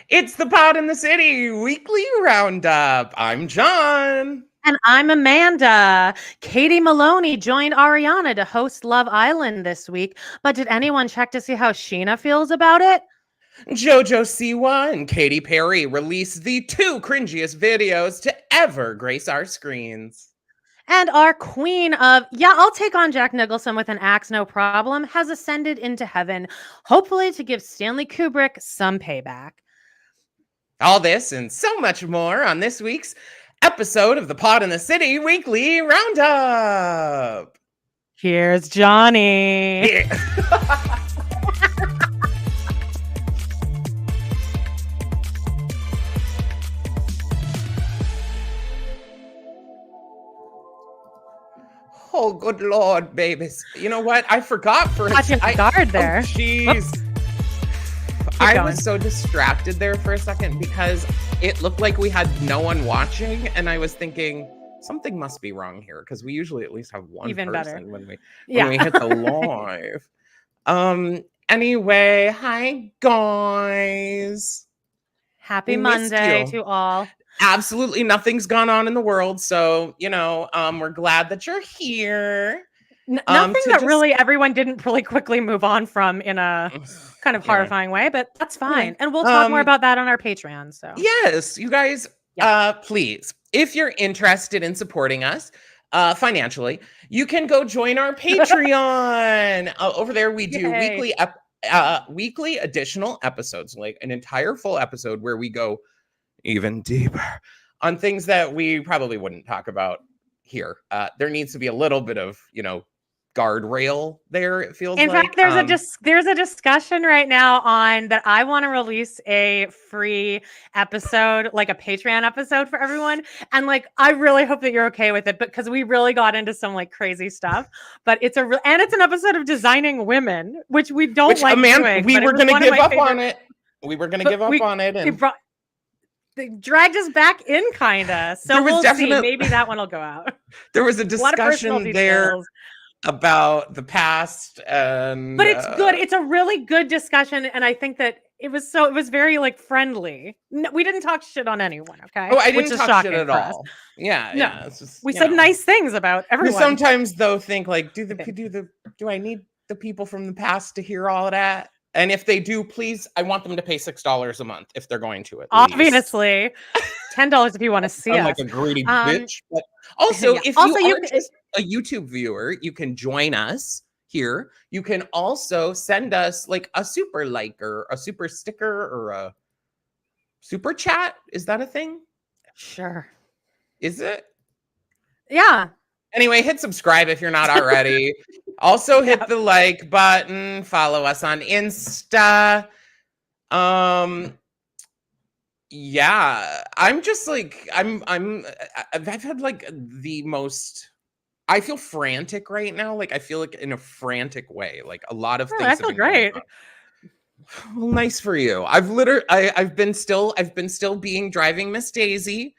It's the Pod in the City weekly roundup. I'm John. And I'm Amanda. Katy Maloney joined Ariana to host Love Island this week. But did anyone check to see how Sheena feels about it? Jojo Siwa and Katy Perry released the two cringiest videos to ever grace our screens. And our queen of, I'll take on Jack Nicholson with an axe, no problem, has ascended into heaven, hopefully to give Stanley Kubrick some payback. All this and so much more on this week's episode of the Pod in the City weekly roundup. Here's Johnny. Yeah. Oh, good Lord, babies. You know what? I forgot for a second. Guard there. Oh, jeez. I was so distracted there for a second because it looked like we had no one watching, and I was thinking something must be wrong here because we usually at least have one Even person better. when we hit the live. Anyway, hi guys. Happy Monday to all. Absolutely nothing's gone on in the world, so we're glad that you're here. Nothing that really everyone didn't really quickly move on from in a kind of horrifying way, but that's fine. And we'll talk more about that on our Patreon. So yes, you guys, please, if you're interested in supporting us financially, you can go join our Patreon. Over there, we do weekly additional episodes, like an entire full episode where we go even deeper on things that we probably wouldn't talk about here. There needs to be a little bit of, guardrail there, it feels like. In fact, there's a discussion right now on that I want to release a free episode, like a Patreon episode for everyone. And I really hope that you're okay with it because we really got into some crazy stuff. But it's an episode of designing women, which we don't like doing. We were going to give up on it. We were going to give up on it. And they dragged us back in, kind of. So we'll see. Maybe that one will go out. There was a discussion there about the past, but it's good. It's a really good discussion, and I think that it was very friendly. No, we didn't talk shit on anyone. Okay. Oh, I didn't talk shit at all. Yeah. It's just, we said nice things about everyone. We sometimes though think do I need the people from the past to hear all of that? And if they do, please, I want them to pay $6 a month if they're going to it. Obviously, $10 if you want to see us. Like a greedy bitch. But also, if you are just a YouTube viewer, you can join us here. You can also send us a super like or a super sticker or a super chat. Is that a thing? Sure. Is it? Yeah. Anyway, hit subscribe if you're not already. Also hit the like button, follow us on Insta. I'm just I've had the most, I feel frantic right now. I feel in a frantic way. A lot of things. I feel great. Well, nice for you. I've been still driving Miss Daisy.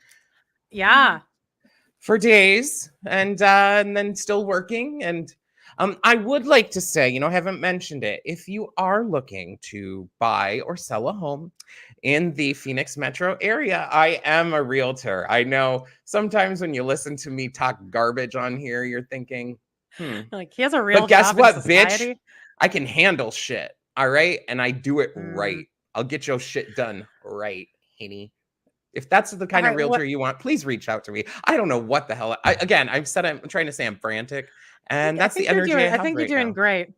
Yeah. For days and then still working. And I would like to say, I haven't mentioned it. If you are looking to buy or sell a home in the Phoenix metro area, I am a realtor. I know sometimes when you listen to me talk garbage on here, you're thinking, he has a real But guess job what, in society? bitch? I can handle shit. All right. And I do it right. I'll get your shit done right, Henny. If that's the kind of realtor you want, please reach out to me. I don't know what the hell. I'm trying to say I'm frantic, and that's the energy. I think you're doing great.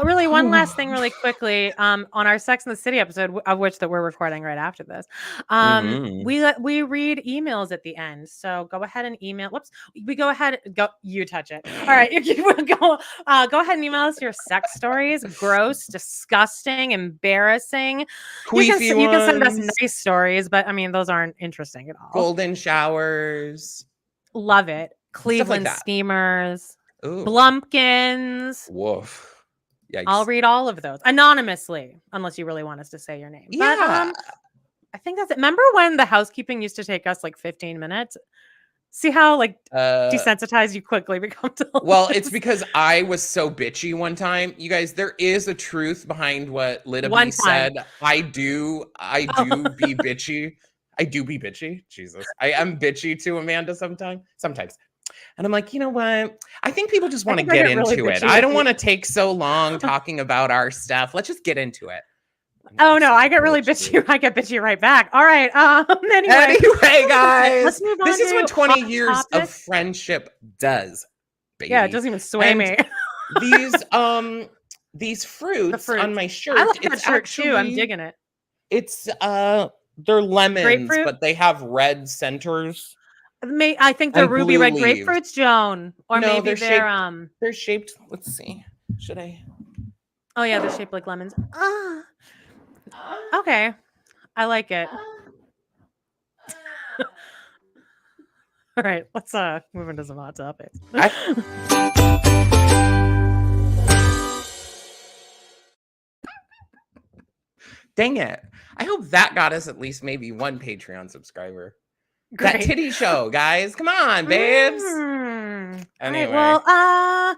Really, one last thing really quickly, on our Sex and the City episode, of which that we're recording right after this, we read emails at the end. So go ahead and email. You touch it. All right. Go ahead and email us your sex stories. Gross, disgusting, embarrassing. You can send us nice stories, but I mean, those aren't interesting at all. Golden showers. Love it. Cleveland Steamers. Ooh. Blumpkins. Woof. Yikes. I'll read all of those anonymously, unless you really want us to say your name. Yeah. But I think that's it. Remember when the housekeeping used to take us 15 minutes? See how like desensitized you quickly become to well, it's because I was so bitchy one time. You guys, there is a truth behind what Litabee said. I do be bitchy. I do be bitchy. Jesus. I am bitchy to Amanda sometimes. And I'm like, you know what? I think people just want to get into it. I don't want to take so long talking about our stuff. Let's just get into it. Oh no, I get really bitchy. I get bitchy right back. All right. Anyway, guys, let's move on. This is what 20 years of friendship does, baby. Yeah, it doesn't even sway me. These fruits on my shirt. I like that shirt too. I'm digging it. It's they're lemons, grapefruit? But they have red centers. I think they're ruby red grapefruits, Joan. Or no, maybe they're shaped. Let's see. Should I? Oh yeah, they're shaped like lemons. Okay. I like it. All right, let's move into some hot topics. Dang it. I hope that got us at least maybe one Patreon subscriber. Great. That titty show, guys. Come on, babes. Anyway. Right,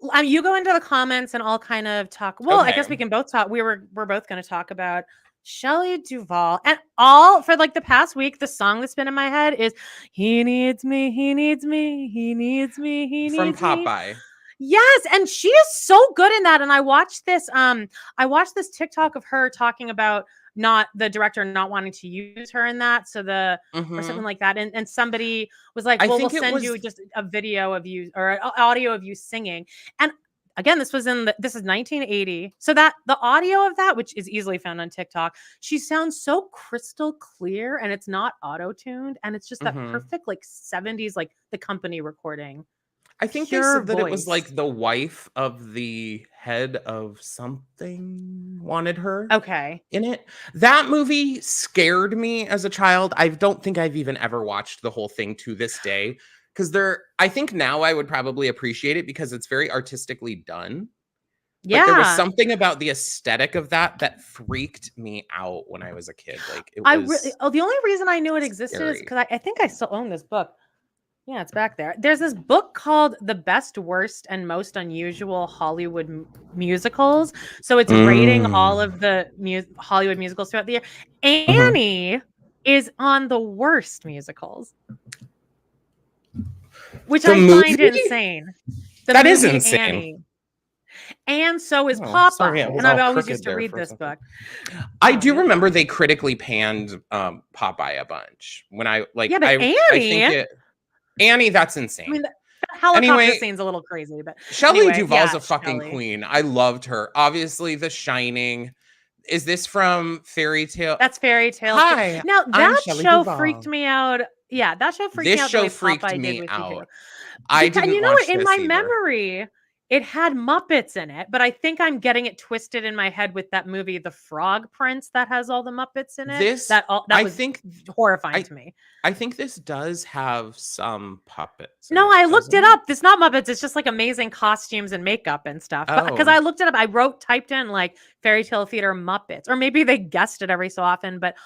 well, you go into the comments and I'll kind of talk. Well, okay. I guess we can both talk. We're both going to talk about Shelly Duvall. And all for like the past week, the song that's been in my head is "He Needs Me, He Needs Me, He Needs Me, He Needs Me." From Popeye. Yes, and she is so good in that. And I watched this TikTok of her talking about not the director not wanting to use her in that, so or something like that. And somebody was like, "Well, we'll send you just a video of you or an audio of you singing." And again, this is 1980, so that the audio of that, which is easily found on TikTok, she sounds so crystal clear, and it's not auto-tuned, and it's just that perfect like 70s like The Company recording. I think they said that it was like the wife of the head of something wanted her in it. That movie scared me as a child. I don't think I've even ever watched the whole thing to this day, because I think now I would probably appreciate it because it's very artistically done. Yeah. But there was something about the aesthetic of that freaked me out when I was a kid. Like it was the only reason I knew it existed is because I think I still own this book. Yeah, it's back there. There's this book called The Best, Worst, and Most Unusual Hollywood Musicals. So it's rating all of the Hollywood musicals throughout the year. Annie is on the worst musicals, which I find insane. That is insane. Annie. And so is Popeye. Sorry, and I've always used to read this book. I do remember they critically panned Popeye a bunch. When I like, yeah, but Annie. Annie, that's insane. I mean, the helicopter scene's a little crazy, but Shelly Duvall's a fucking queen. I loved her. Obviously, The Shining. Is this from Fairy Tale? That's Fairy Tale. Hi, now that show freaked me out. Yeah, that show freaked me out. This show freaked me out. I didn't. And you know what? In my memory, it had Muppets in it, but I think I'm getting it twisted in my head with that movie, The Frog Prince, that has all the Muppets in it. That was horrifying to me. I think this does have some puppets. No, I looked it up. It's not Muppets. It's just like amazing costumes and makeup and stuff. Because I looked it up, typed in like Fairy Tale Theater Muppets, or maybe they guessed it every so often. But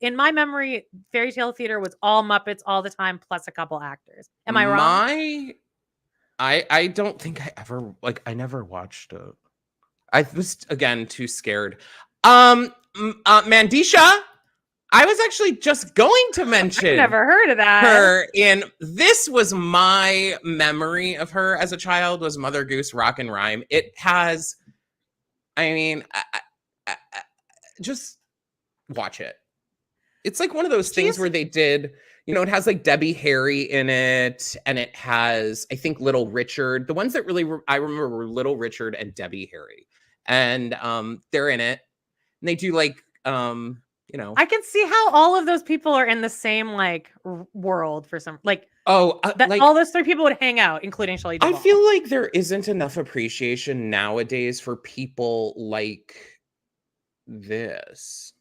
in my memory, Fairy Tale Theater was all Muppets all the time, plus a couple actors. Am I wrong? I don't think I never watched it. I was again too scared. Mandisha, I was actually just going to mention. I've never heard of that. Her this was my memory of her as a child was Mother Goose Rock and Rhyme. It has, I mean, just watch it. It's like one of those things where they did. You know, it has like Debbie Harry in it, and it has, I think, Little Richard. The ones that really I remember were Little Richard and Debbie Harry, and they're in it. And they do like, you know, I can see how all of those people are in the same like world for some like. Like, all those three people would hang out, including Shelly Duvall. I feel like there isn't enough appreciation nowadays for people like this.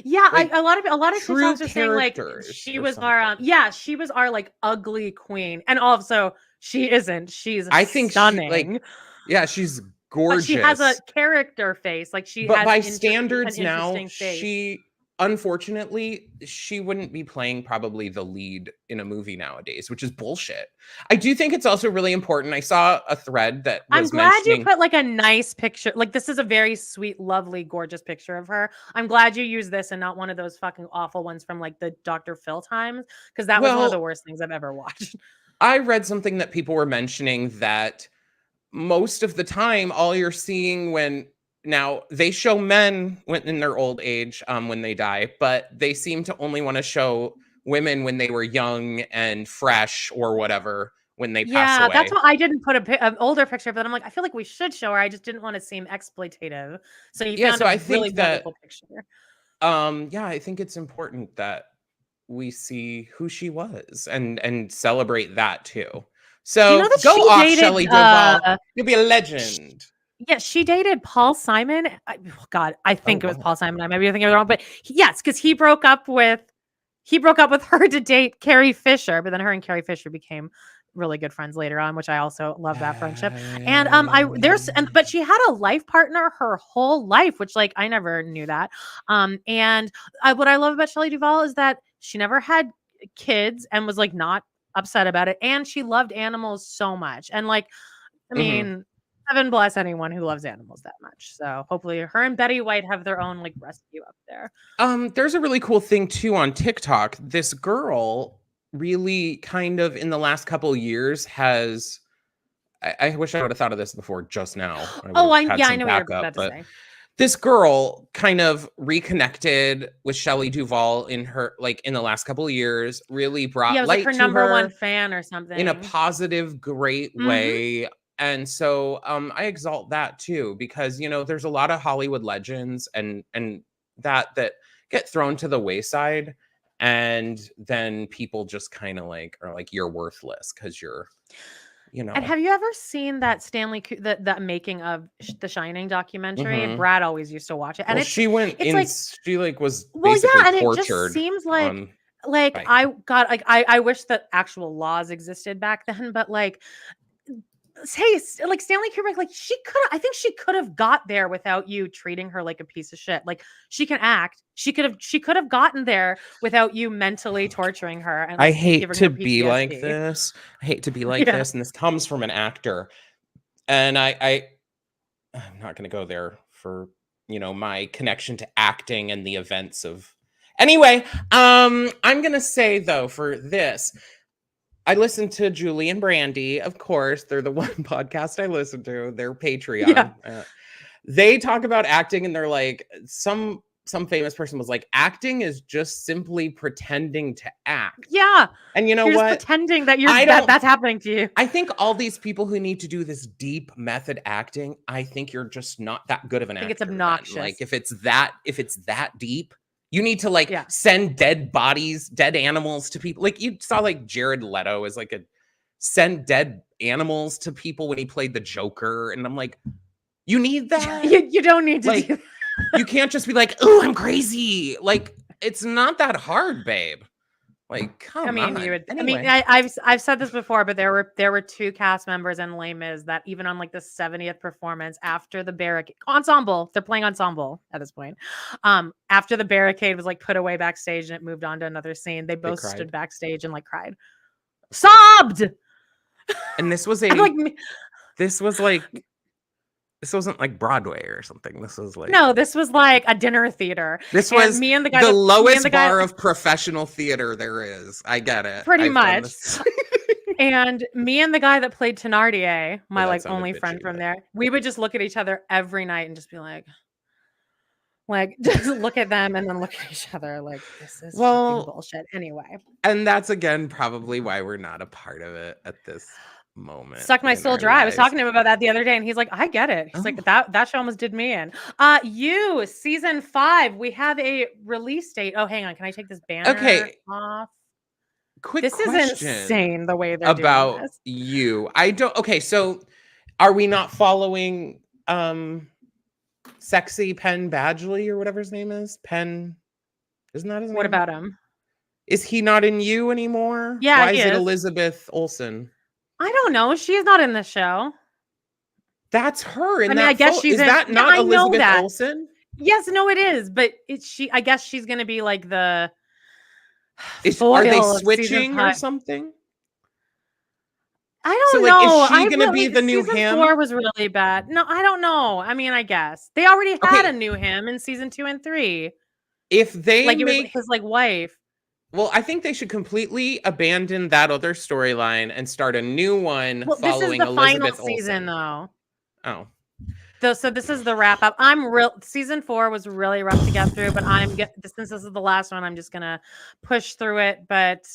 Yeah, like, a lot of TikToks are saying like she was our like ugly queen, and also she isn't. She's stunning. She's gorgeous. But she has a character face. Like but by standards now, she unfortunately, she wouldn't be playing probably the lead in a movie nowadays, which is bullshit. I do think it's also really important. I saw a thread that was I'm glad you mentioning. put like a nice picture. Like this is a very sweet, lovely, gorgeous picture of her. I'm glad you used this and not one of those fucking awful ones from like the Dr. Phil times, because that was one of the worst things I've ever watched. I read something that people were mentioning that most of the time, all you're seeing when now they show men when in their old age, when they die, but they seem to only want to show women when they were young and fresh or whatever when they pass away. That's why I didn't put an older picture, but I'm like, I feel like we should show her. I just didn't want to seem exploitative. So you found a really wonderful picture. I think it's important that we see who she was and celebrate that too. So do you know that go off, dated, Shelly Duvall. You'll be a legend. Yeah, she dated Paul Simon. I think it was Paul Simon. I might be thinking it wrong, but yes, because he broke up with her to date Carrie Fisher, but then her and Carrie Fisher became really good friends later on, which I also love that friendship. And but she had a life partner her whole life, which like I never knew that. What I love about Shelly Duvall is that she never had kids and was like not upset about it, and she loved animals so much. And like, I mean, heaven bless anyone who loves animals that much. So hopefully her and Betty White have their own like rescue up there. There's a really cool thing too on TikTok. This girl really kind of in the last couple of years has I wish I would have thought of this before just now. I know what you're about to say. This girl kind of reconnected with Shelly Duvall in the last couple of years, really brought light like her to number her one fan or something in a positive, great way. And so I exalt that too, because there's a lot of Hollywood legends and that get thrown to the wayside, and then people just kind of like are like, you're worthless because you're And have you ever seen that the making of the Shining documentary? Brad always used to watch it, and she was basically and tortured. It just seems like I wish that actual laws existed back then, but like, hey, like Stanley Kubrick, like I think she could have got there without you treating her like a piece of shit. Like she can act. She could have gotten there without you mentally torturing her. And I hate to be like this. And this comes from an actor. And I'm not going to go there for, my connection to acting and the events of. Anyway, I'm going to say though for this, I listen to Julie and Brandy, of course. They're the one podcast I listen to. Their Patreon. Yeah. They talk about acting, and they're like, some famous person was like, acting is just simply pretending to act. Yeah. And you know what? Just pretending that that's happening to you. I think all these people who need to do this deep method acting, I think you're just not that good of an actor. I think it's obnoxious. Then. Like if it's that deep. You need to send dead bodies, dead animals to people. Like you saw like Jared Leto as like send dead animals to people when he played the Joker. And I'm like, you need that? You don't need to do that. You can't just be like, oh, I'm crazy. Like it's not that hard, babe. Like, come on. Anyway. I've said this before, but there were two cast members in Les Mis that even on like the 70th performance after the barricade ensemble, they're playing ensemble at this point. After the barricade was like put away backstage and it moved on to another scene, they both stood backstage and like cried, sobbed. And this was this wasn't like Broadway or something. This was like a dinner theater. This was me and the guy, the lowest bar of professional theater there is. I get it. Pretty much. And me and the guy that played Thénardier, my like only friend from there, we would just look at each other every night and just be like just look at them and then look at each other like, this is fucking bullshit. Anyway. And that's again probably why we're not a part of it at this moment. Sucked my soul dry. I was talking to him about that the other day and he's like, I get it. He's like, that show almost did me in. Season 5, we have a release date. Oh, hang on. Can I take this banner off? Quick this question. Is insane the way they're about doing this. You. I don't. Okay, so are we not following Sexy Penn Badgley or whatever his name is? Penn, isn't that his name? What about him? Is he not in You anymore? Yeah, why is it Elizabeth Olsen? I don't know. She's not in the show. That's her. I guess she's. Is that not Elizabeth Olsen? Yes, no, it is, but I guess she's gonna be like the Are they foil of season switching or 5. something? I So, don't like, is know. she gonna be the new season him? 4 was really bad. No, I don't know. I mean, I guess they already had a new him in season 2 and 3. If they Like it was make his like wife. Well, I think they should completely abandon that other storyline and start a new one Well, this is following the final Elizabeth season, Olsen. though. Oh. So this is the wrap up. Season 4 was really rough to get through, but since this is the last one, I'm just gonna push through it. But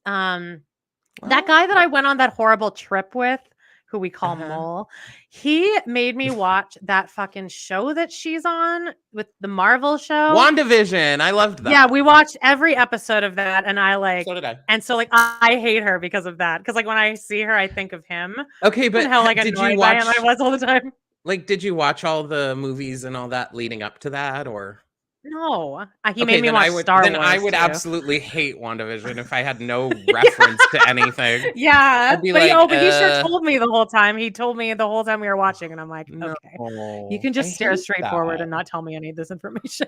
that guy that I went on that horrible trip with, who we call Mole, he made me watch that fucking show that she's on with the Marvel show. WandaVision. I loved that. Yeah, we watched every episode of that, and So did I. And so like I hate her because of that. Because like when I see her, I think of him. Okay, but and how like did annoyed you watch? by him I was all the time. Like, did you watch all the movies and all that leading up to that, or? No, he made me watch Star Wars. Then I would absolutely hate WandaVision if I had no reference to anything. Yeah, I'd be but like, he sure told me the whole time. He told me the whole time we were watching, and I'm like, no, okay, you can just stare hate straight forward that. and not tell me any of this information.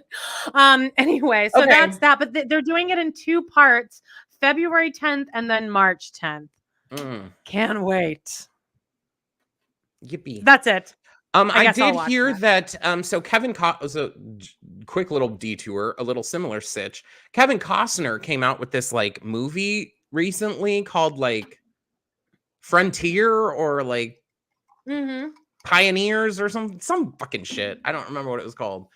Anyway, so that's that. But they're doing it in 2 parts: February 10th and then March 10th. Can't wait. Yippee! That's it. I did hear that. So Kevin was a quick little detour, a little similar sitch. Kevin Costner came out with this like movie recently called like Frontier or like Pioneers or some fucking shit. I don't remember what it was called.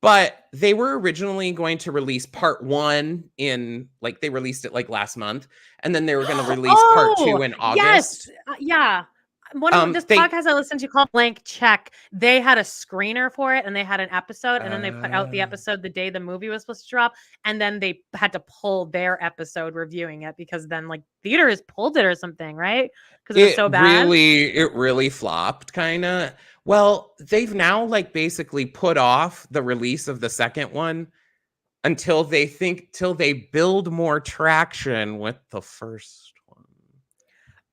But they were originally going to release part 1 in like they released it like last month, and then they were going to release part 2 in August. Yes, yeah. One of this podcast I listened to called Blank Check, they had a screener for it and they had an episode, and then they put out the episode the day the movie was supposed to drop, and then they had to pull their episode reviewing it because then like theaters pulled it or something, right? Because it was so bad. It really flopped, kind of. Well, they've now like basically put off the release of the second one until they build more traction with the first one.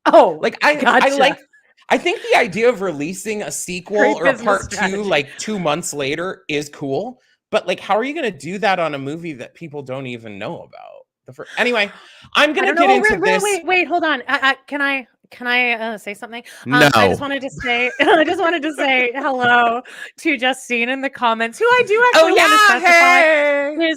Oh, like I think the idea of releasing a sequel or a part 2 like 2 months later is cool, but like, how are you going to do that on a movie that people don't even know about? Anyway, I'm going to get into this. Wait, hold on. Can I say something? No. I just wanted to say hello to Justine in the comments, who I do actually want to specify. Hey.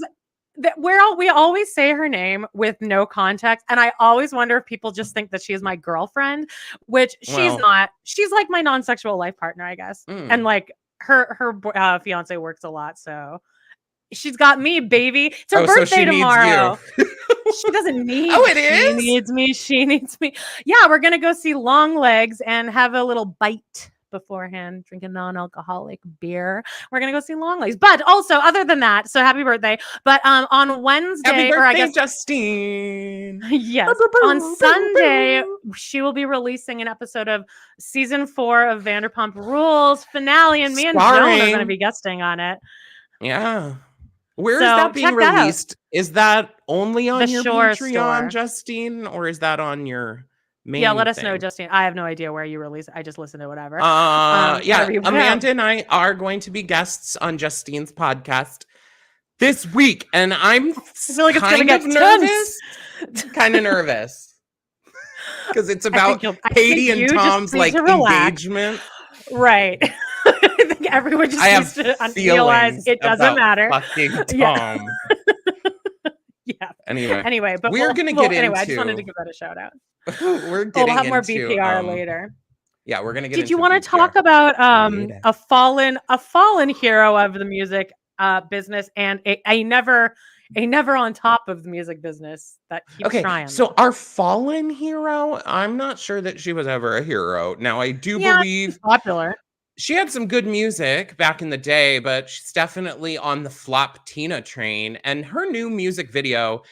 We always say her name with no context, and I always wonder if people just think that she is my girlfriend, which she's not. She's like my non-sexual life partner, I guess. And like her fiance works a lot, so she's got me, baby. It's her birthday tomorrow. She doesn't need. Oh, it is. She needs me. Yeah, we're gonna go see Longlegs and have a little bite beforehand, drink a non-alcoholic beer. We're gonna go see Longlegs. But also, other than that, so happy birthday. But on Wednesday, happy birthday, or I guess Justine. Yes, on Sunday, she will be releasing an episode of season 4 of Vanderpump Rules finale, and me and Joan are going to be guesting on it. Yeah. Where is that being released? Is that only on your Patreon, Justine, or is that on your main let us know, Justine. I have no idea where you release it. I just listen to whatever. Amanda and I are going to be guests on Justine's podcast this week, and I feel like it's kind of nervous. Kind of nervous because it's about Katy and Tom's like engagement. Right. I think everyone just needs to realize it doesn't matter. Fucking Tom. Yeah. Anyway, but we're gonna get into. Anyway, I just wanted to give that a shout out. We'll have more BPR later. Yeah, we're gonna get. Did you want to talk about a fallen hero of the music business and a never on top of the music business that keeps trying? So our fallen hero, I'm not sure that she was ever a hero. Now I do believe she's popular. She had some good music back in the day, but she's definitely on the flop Tina train. And her new music video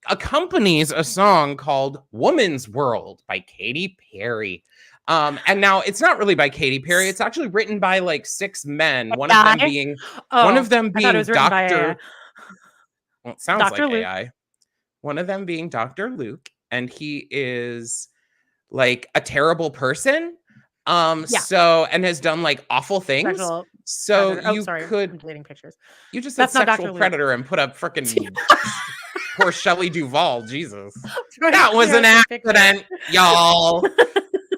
accompanies a song called Woman's World by Katy Perry. And now it's not really by Katy Perry. It's actually written by like 6 men. One of them being Dr. Well, it sounds Dr. like Luke. AI. One of them being Dr. Luke, and he is like a terrible person. So and has done like awful things. So predator. you could. I'm deleting pictures. You just said sexual predator and put up freaking poor Shelly Duvall. Jesus, that was an accident, y'all.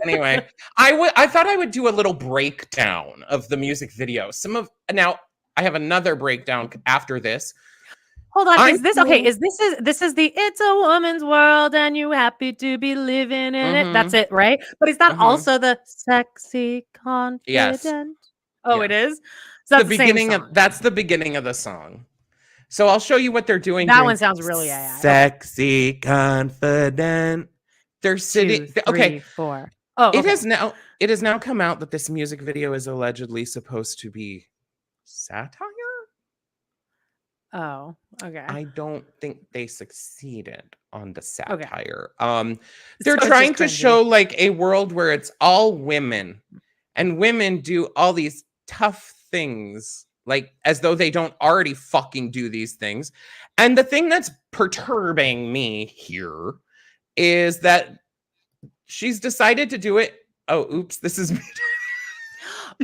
Anyway, I thought I would do a little breakdown of the music video. Now I have another breakdown after this. Hold on, is this okay? Is the "It's a Woman's World and you happy to be living in it"? That's it, right? But is that also the sexy confident? Yes. Oh, it is. So that's the beginning of that's the beginning of the song. So I'll show you what they're doing. That one sounds really sexy, confident. They're sitting. 2, 3, okay, 4. Oh, okay. It has now come out that this music video is allegedly supposed to be satire. Oh, okay. I don't think they succeeded on the satire. Okay. They're trying to show like a world where it's all women, and women do all these tough things, like as though they don't already fucking do these things. And the thing that's perturbing me here is that she's decided to do it. Oh, oops, this is me.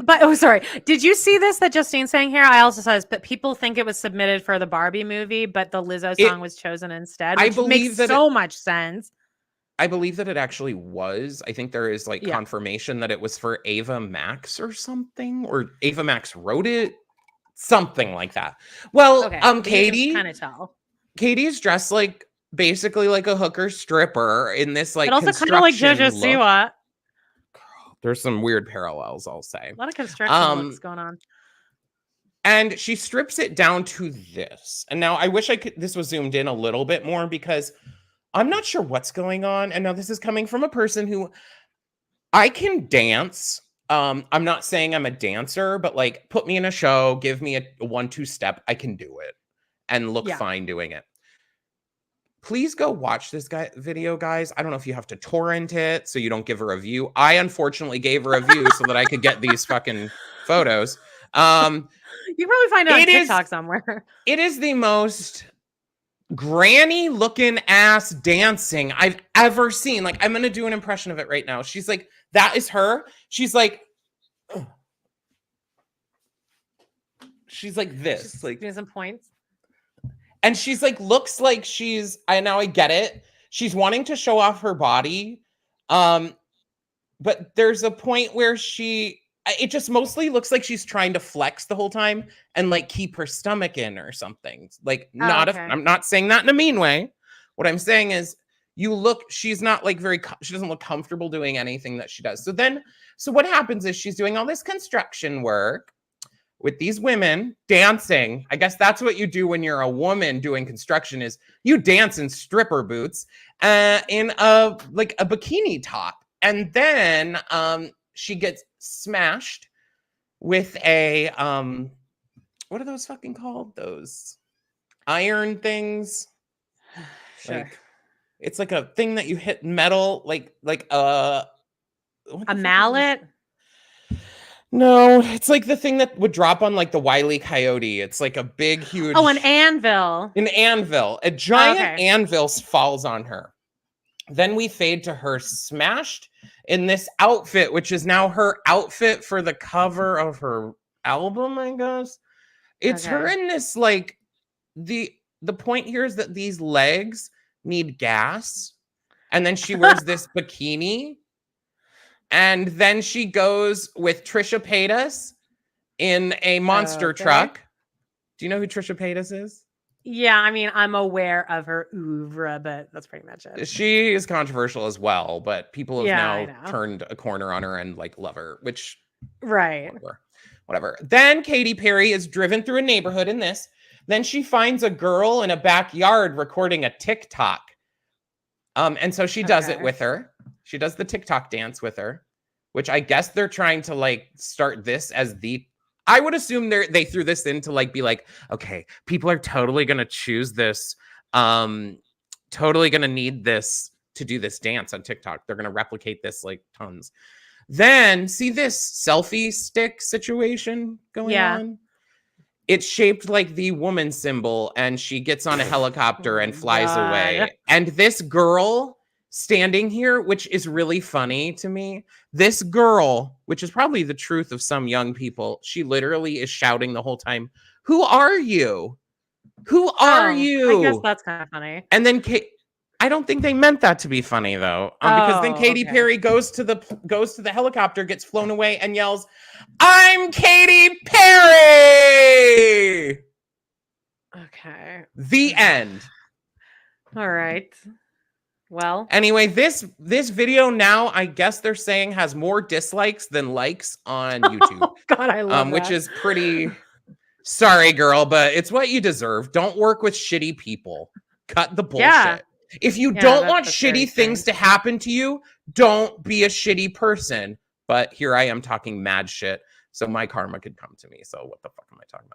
But sorry. Did you see this that Justine's saying here? I also saw this, but people think it was submitted for the Barbie movie, but the Lizzo song was chosen instead. Which makes so much sense. I believe that it actually was. I think there is like confirmation that it was for Ava Max or something, or Ava Max wrote it, something like that. Well, Katy, kind of tell. Katy is dressed like basically like a hooker stripper in this like, but also kind of like Jojo Siwa. There's some weird parallels, I'll say. A lot of construction looks going on. And she strips it down to this. And now I wish this was zoomed in a little bit more because I'm not sure what's going on. And now this is coming from a person who I can dance. I'm not saying I'm a dancer, but like put me in a show, give me a 1-2 step. I can do it and look fine doing it. Please go watch this video, guys. I don't know if you have to torrent it so you don't give a review. I unfortunately gave a review so that I could get these fucking photos. You probably find it on TikTok somewhere. It is the most granny looking ass dancing I've ever seen. Like, I'm going to do an impression of it right now. She's like, that is her. She's like this. She's like doing some points. And she's like, looks like I get it. She's wanting to show off her body. But there's a point where it just mostly looks like she's trying to flex the whole time and like keep her stomach in or something. Like I'm not saying that in a mean way. What I'm saying is she's not like she doesn't look comfortable doing anything that she does. So what happens is she's doing all this construction work with these women dancing. I guess that's what you do when you're a woman doing construction is you dance in stripper boots in a bikini top. And then she gets smashed with a what are those fucking called? Those iron things. Sure. Like, it's like a thing that you hit metal, like a mallet. No, it's like the thing that would drop on like the Wile E. Coyote. It's like a big, huge... Oh, an anvil. An anvil. A giant anvil falls on her. Then we fade to her smashed in this outfit, which is now her outfit for the cover of her album, I guess. It's her in this, like... The point here is that these legs need gas. And then she wears this bikini. And then she goes with Trisha Paytas in a monster truck. Do you know who Trisha Paytas is? Yeah, I mean, I'm aware of her oeuvre, but that's pretty much it. She is controversial as well, but people have now turned a corner on her and like love her, which whatever. Then Katy Perry is driven through a neighborhood in this. Then she finds a girl in a backyard recording a TikTok. And so she does it with her. She does the TikTok dance with her, which I guess they're trying to like start this as I would assume they threw this in to like be like, okay, people are totally going to choose this, totally going to need this to do this dance on TikTok. They're going to replicate this like tons. Then see this selfie stick situation going on? It's shaped like the woman symbol and she gets on a helicopter and flies away. And this girl standing here, which is really funny to me. This girl, which is probably the truth of some young people, she literally is shouting the whole time, "Who are you? Who are you?" I guess that's kind of funny. And then I don't think they meant that to be funny though, because then Katy Perry goes to the helicopter, gets flown away, and yells, "I'm Katy Perry!" Okay. The end. All right. Well. Anyway, this video now, I guess they're saying, has more dislikes than likes on YouTube. Oh, God, I love which is pretty. Sorry, girl, but it's what you deserve. Don't work with shitty people. Cut the bullshit. Yeah. If you don't want shitty things to happen to you, don't be a shitty person. But here I am talking mad shit, so my karma could come to me. So what the fuck am I talking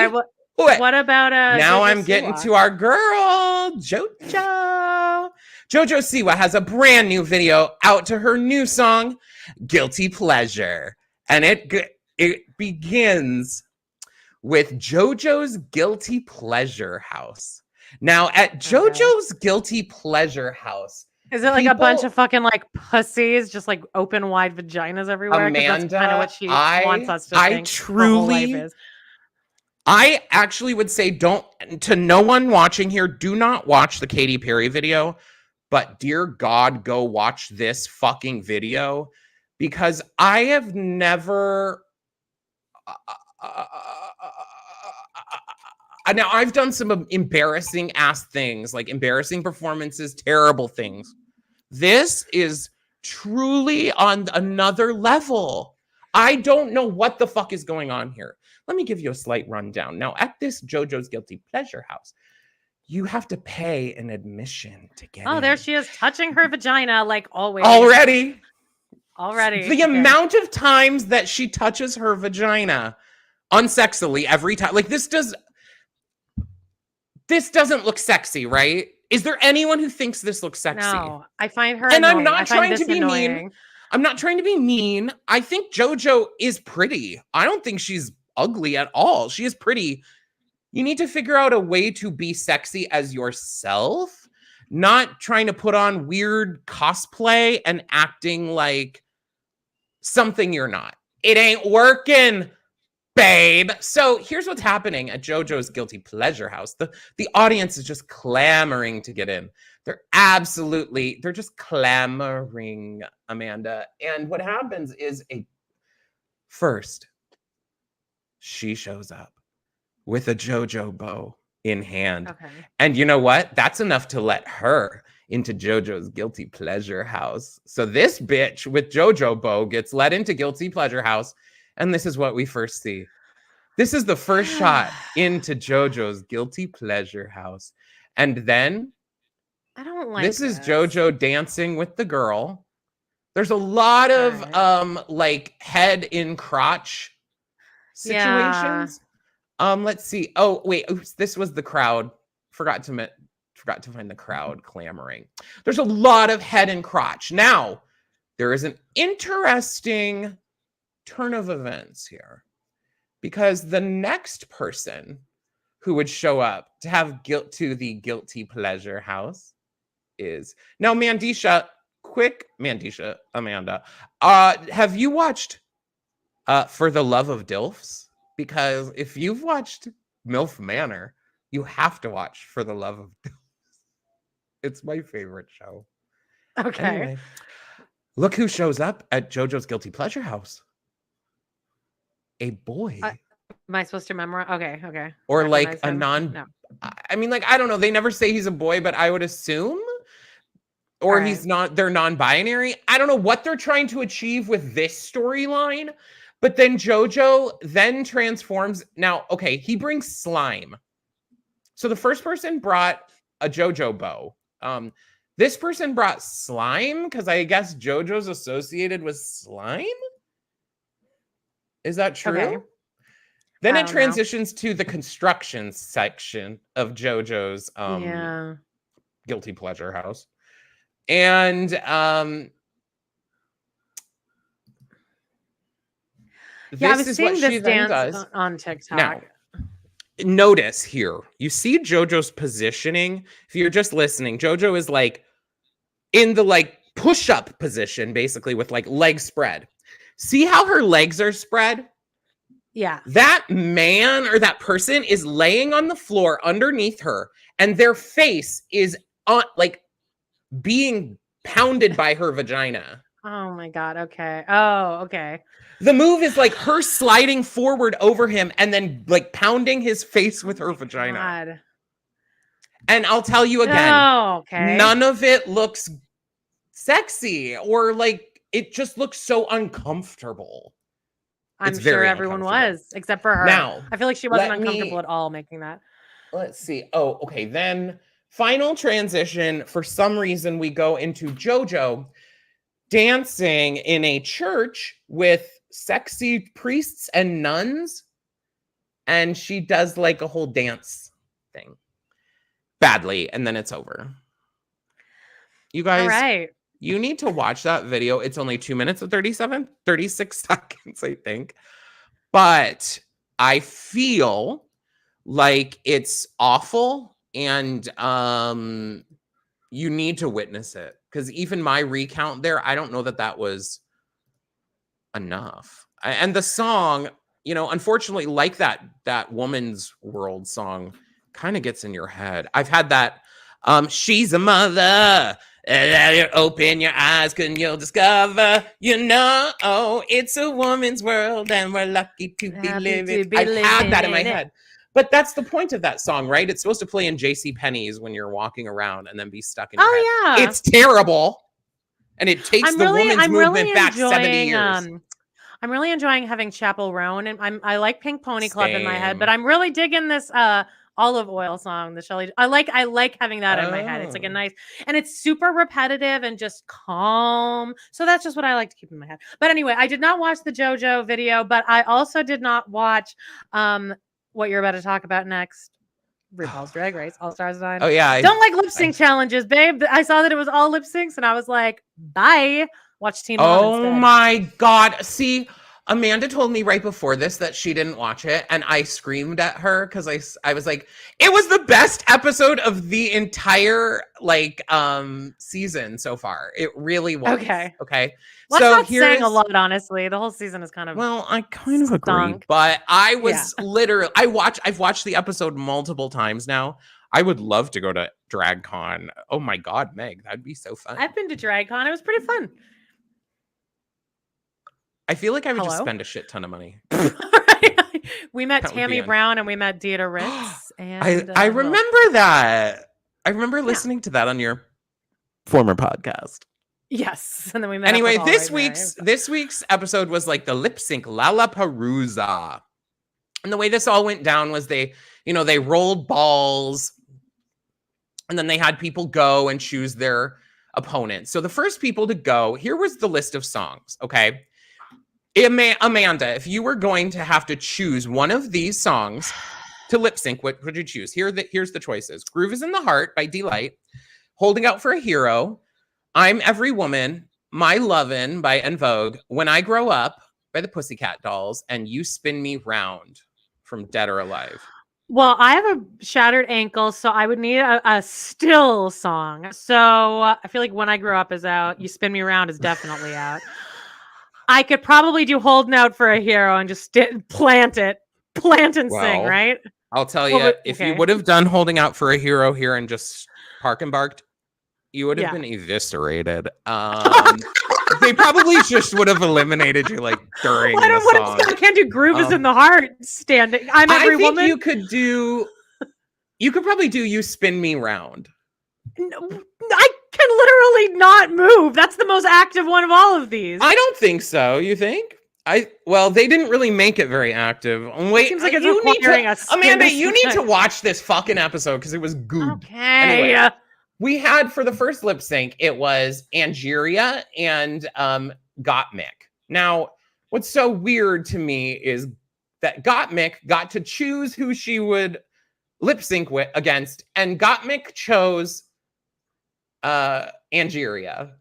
about? What about now? Jojo I'm getting Siwa? to our girl Jojo. Jojo Siwa has a brand new video out to her new song, "Guilty Pleasure," and it begins with Jojo's Guilty Pleasure house. Now, at Jojo's Guilty Pleasure house, is it like a bunch of fucking like pussies, just like open wide vaginas everywhere? Amanda, that's kind of what she wants us to think. I actually would say to no one watching here, do not watch the Katy Perry video, but dear God, go watch this fucking video, because I have never... now, I've done some embarrassing ass things, like embarrassing performances, terrible things. This is truly on another level. I don't know what the fuck is going on here. Let me give you a slight rundown. Now, at this Jojo's Guilty Pleasure house, you have to pay an admission to get in. Oh, there she is, touching her vagina like always. Already. The amount of times that she touches her vagina unsexily every time. Like, this doesn't look sexy, right? Is there anyone who thinks this looks sexy? No, I find her and annoying. I'm not trying to be mean. I'm not trying to be mean. I think Jojo is pretty. I don't think she's ugly at all. She is pretty. You need to figure out a way to be sexy as yourself, not trying to put on weird cosplay and acting like something you're not. It ain't working, babe. So here's what's happening at Jojo's Guilty Pleasure house. The audience is just clamoring to get in. They're just clamoring, Amanda. And what happens is first, she shows up with a Jojo bow in hand. Okay. And you know what? That's enough to let her into Jojo's Guilty Pleasure house. So this bitch with Jojo bow gets let into Guilty Pleasure house. And this is what we first see. This is the first shot into Jojo's Guilty Pleasure house. And then I don't like this is Jojo dancing with the girl. There's a lot of like head in crotch situations. Let's see. Oh, wait. Oops, this was the crowd. Forgot to find the crowd clamoring. There's a lot of head and crotch. Now, there is an interesting turn of events here, because the next person who would show up to have the Guilty Pleasure house is now Amanda. Have you watched For the Love of Dilfs? Because if you've watched MILF Manor, you have to watch For the Love of Dilfs. It's my favorite show. Okay. Anyway, look who shows up at Jojo's Guilty Pleasure house. A boy. Am I supposed to memorize? Okay. Or like a no. I mean, like, I don't know. They never say he's a boy, but I would assume. Or he's not. They're non-binary. I don't know what they're trying to achieve with this storyline. But then Jojo then transforms. Now, okay, he brings slime. So the first person brought a Jojo bow. This person brought slime because I guess Jojo's associated with slime. Is that true? Okay. Then it transitions to the construction section of Jojo's Guilty Pleasure house. And I was seeing this dance on TikTok. Now, notice here, you see Jojo's positioning. If you're just listening, Jojo is like in the like push-up position, basically with like legs spread. See how her legs are spread? Yeah. That man or that person is laying on the floor underneath her, and their face is like being pounded by her vagina. Oh my God. Okay. Oh, okay. The move is like her sliding forward over him and then like pounding his face with her vagina. God. And I'll tell you again, none of it looks sexy or like it just looks so uncomfortable. I'm sure everyone was, except for her. Now, I feel like she wasn't uncomfortable at all making that. Let's see. Oh, okay. Then final transition. For some reason, we go into Jojo dancing in a church with sexy priests and nuns. And she does like a whole dance thing badly. And then it's over. You guys, all right. You need to watch that video. It's only 2 minutes and 36 seconds, I think. But I feel like it's awful and you need to witness it. Because even my recount there, I don't know that was enough. And the song, unfortunately, like that Woman's World song kind of gets in your head. I've had that. She's a mother. Open your eyes, and you'll discover, it's a woman's world, and we're lucky to be living. I've had that in my head. But that's the point of that song, right? It's supposed to play in JCPenney's when you're walking around and then be stuck in your head. Yeah. It's terrible. And it takes the women's movement back 70 years. I'm really enjoying having Chapel Roan, and I like Pink Pony Club in my head, but I'm really digging this Olive Oil song, the Shelly. I like having that in my head. It's like a nice, and it's super repetitive and just calm. So that's just what I like to keep in my head. But anyway, I did not watch the JoJo video, but I also did not watch what you're about to talk about next. RuPaul's Drag Race All Stars 9. Oh yeah, don't like lip sync challenges, babe. I saw that it was all lip syncs, and I was like, bye. Watch Team On instead. My God. See, Amanda told me right before this that she didn't watch it, and I screamed at her because I was like, it was the best episode of the entire season so far. It really was. Okay. Well, so that's not saying a lot, honestly. The whole season is kind of I kind of agree, but I was literally I've watched the episode multiple times now. I would love to go to DragCon. Oh my God, Meg, that'd be so fun. I've been to DragCon. It was pretty fun. I feel like I would just spend a shit ton of money. We met Tammy Brown and we met Dita Ritz. And I remember that. I remember listening to that on your former podcast. Yes, and then we met. Anyway, this week's episode was like the lip sync Lollapalooza, and the way this all went down was they rolled balls, and then they had people go and choose their opponent. So the first people to go, here was the list of songs. Okay, Amanda, if you were going to have to choose one of these songs to lip sync, what would you choose? Here's the choices: "Groove Is in the Heart" by Delight, "Holding Out for a Hero," "I'm Every Woman," "My Lovin' by En Vogue," "When I Grow Up" by the Pussycat Dolls, and "You Spin Me Round" from Dead or Alive. Well, I have a shattered ankle, so I would need a still song. So I feel like "When I Grow Up" is out. "You Spin Me Round" is definitely out. I could probably do "Holding Out for a Hero" and just plant and sing, right? I'll tell you, if you would have done "Holding Out for a Hero" here and just park and barked, you would have been eviscerated. They probably just would have eliminated you during the song. I can't do "Groove Is in the Heart" standing. "I'm Every Woman." You could probably do "You Spin Me Round." No, I can literally not move. That's the most active one of all of these. I don't think so. You think? They didn't really make it very active. Wait, seems like it's requiring us. Amanda, you need to watch this fucking episode because it was good. Okay. Anyway, we had for the first lip sync, it was Angeria and Gottmik. Now, what's so weird to me is that Gottmik got to choose who she would lip sync against, and Gottmik chose Angeria.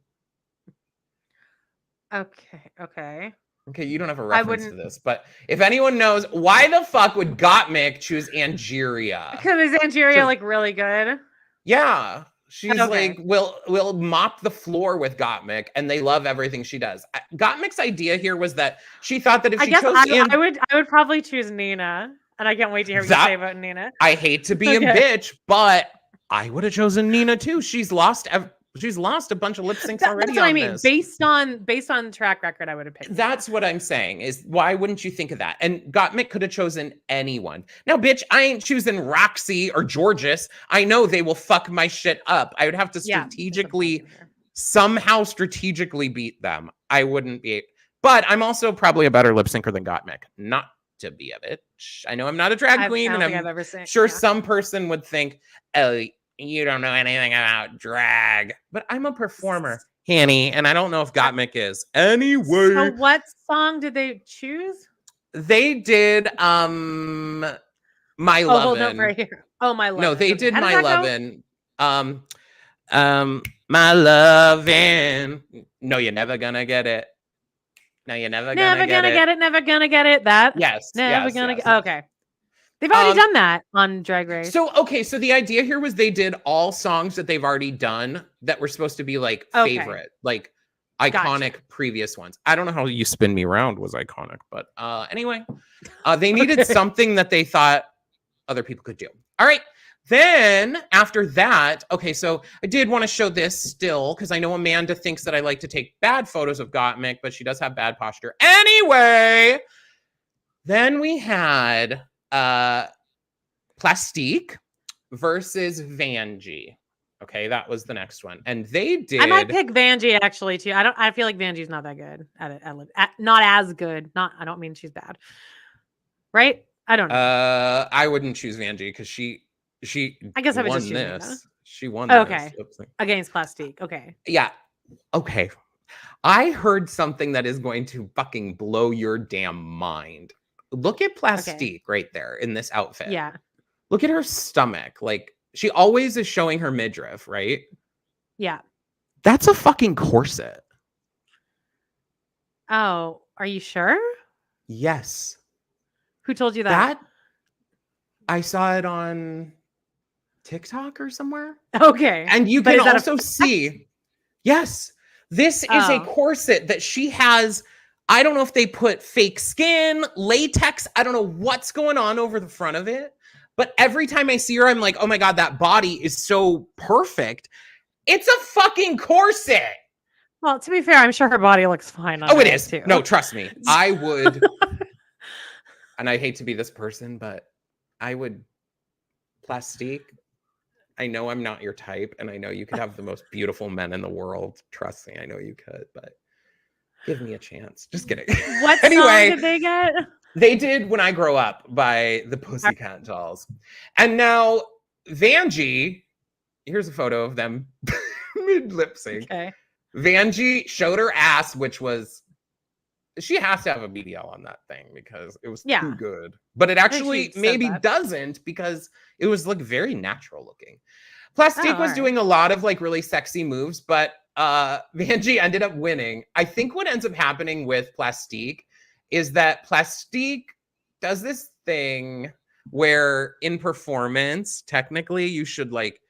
Okay, you don't have a reference to this, but if anyone knows, why the fuck would Gottmik choose Angeria? Because is Angeria really good? Yeah. She's like, we'll mop the floor with Gottmik, and they love everything she does. Gottmik's idea here was that she thought that if she chose I would probably choose Nina, and I can't wait to hear what you say about Nina. I hate to be a bitch, but I would have chosen Nina too. She's lost a bunch of lip syncs already. That's what I mean. This. Based on track record, I would have picked. That's what I'm saying is why wouldn't you think of that? And Gottmik could have chosen anyone. Now, bitch, I ain't choosing Roxy or Georges. I know they will fuck my shit up. I would have to somehow strategically beat them. I wouldn't be, but I'm also probably a better lip syncer than Gottmik. Not to be a bitch. I know I'm not a drag queen, and I'm sure some person would think, oh, you don't know anything about drag, but I'm a performer, Hanny, and I don't know if Gottmik is. Anyway. So what song did they choose? They did My Lovin'. Right here. Oh, My Lovin'. No, they did My Lovin'. My Lovin'. No, you're never gonna get it. No, you're never gonna get it. Never gonna get it. That? Yes. Never gonna get it. Okay. They've already done that on Drag Race. So the idea here was they did all songs that they've already done that were supposed to be like favorite, like iconic previous ones. I don't know how You Spin Me Round was iconic, but anyway, they needed something that they thought other people could do. All right. Then after that, so I did want to show this still because I know Amanda thinks that I like to take bad photos of Gottmik, but she does have bad posture. Anyway, then we had Plastique versus Vanjie. Okay, that was the next one, and they did. I might pick Vanjie actually too. I feel like Vanjie's not that good at it. Not as good. I don't mean she's bad. Right? I don't know. I wouldn't choose Vanjie because she. I guess I would just choose this. She won. Okay. Against Plastique. Okay. Yeah. Okay. I heard something that is going to fucking blow your damn mind. Look at Plastique right there in this outfit. Yeah. Look at her stomach. Like she always is showing her midriff, right? Yeah. That's a fucking corset. Oh, are you sure? Yes. Who told you that? I saw it on TikTok or somewhere. Okay. And you can also see, yes, this is a corset that she has. I don't know if they put fake skin, latex. I don't know what's going on over the front of it. But every time I see her, I'm like, oh my God, that body is so perfect. It's a fucking corset. Well, to be fair, I'm sure her body looks fine. It is too. No, trust me. I would. And I hate to be this person, but I would. Plastique. I know I'm not your type, and I know you could have the most beautiful men in the world. Trust me, I know you could, but give me a chance. Just kidding. What song did they get? They did When I Grow Up by the Pussycat Dolls. And now Vanjie, here's a photo of them mid-lip sync. Okay. Vanjie showed her ass, which was, she has to have a BBL on that thing because it was too good. But it actually maybe doesn't because it was like very natural looking. Plastique was doing a lot of like really sexy moves, but Vanjie ended up winning. I think what ends up happening with Plastique is that Plastique does this thing where in performance, technically you should like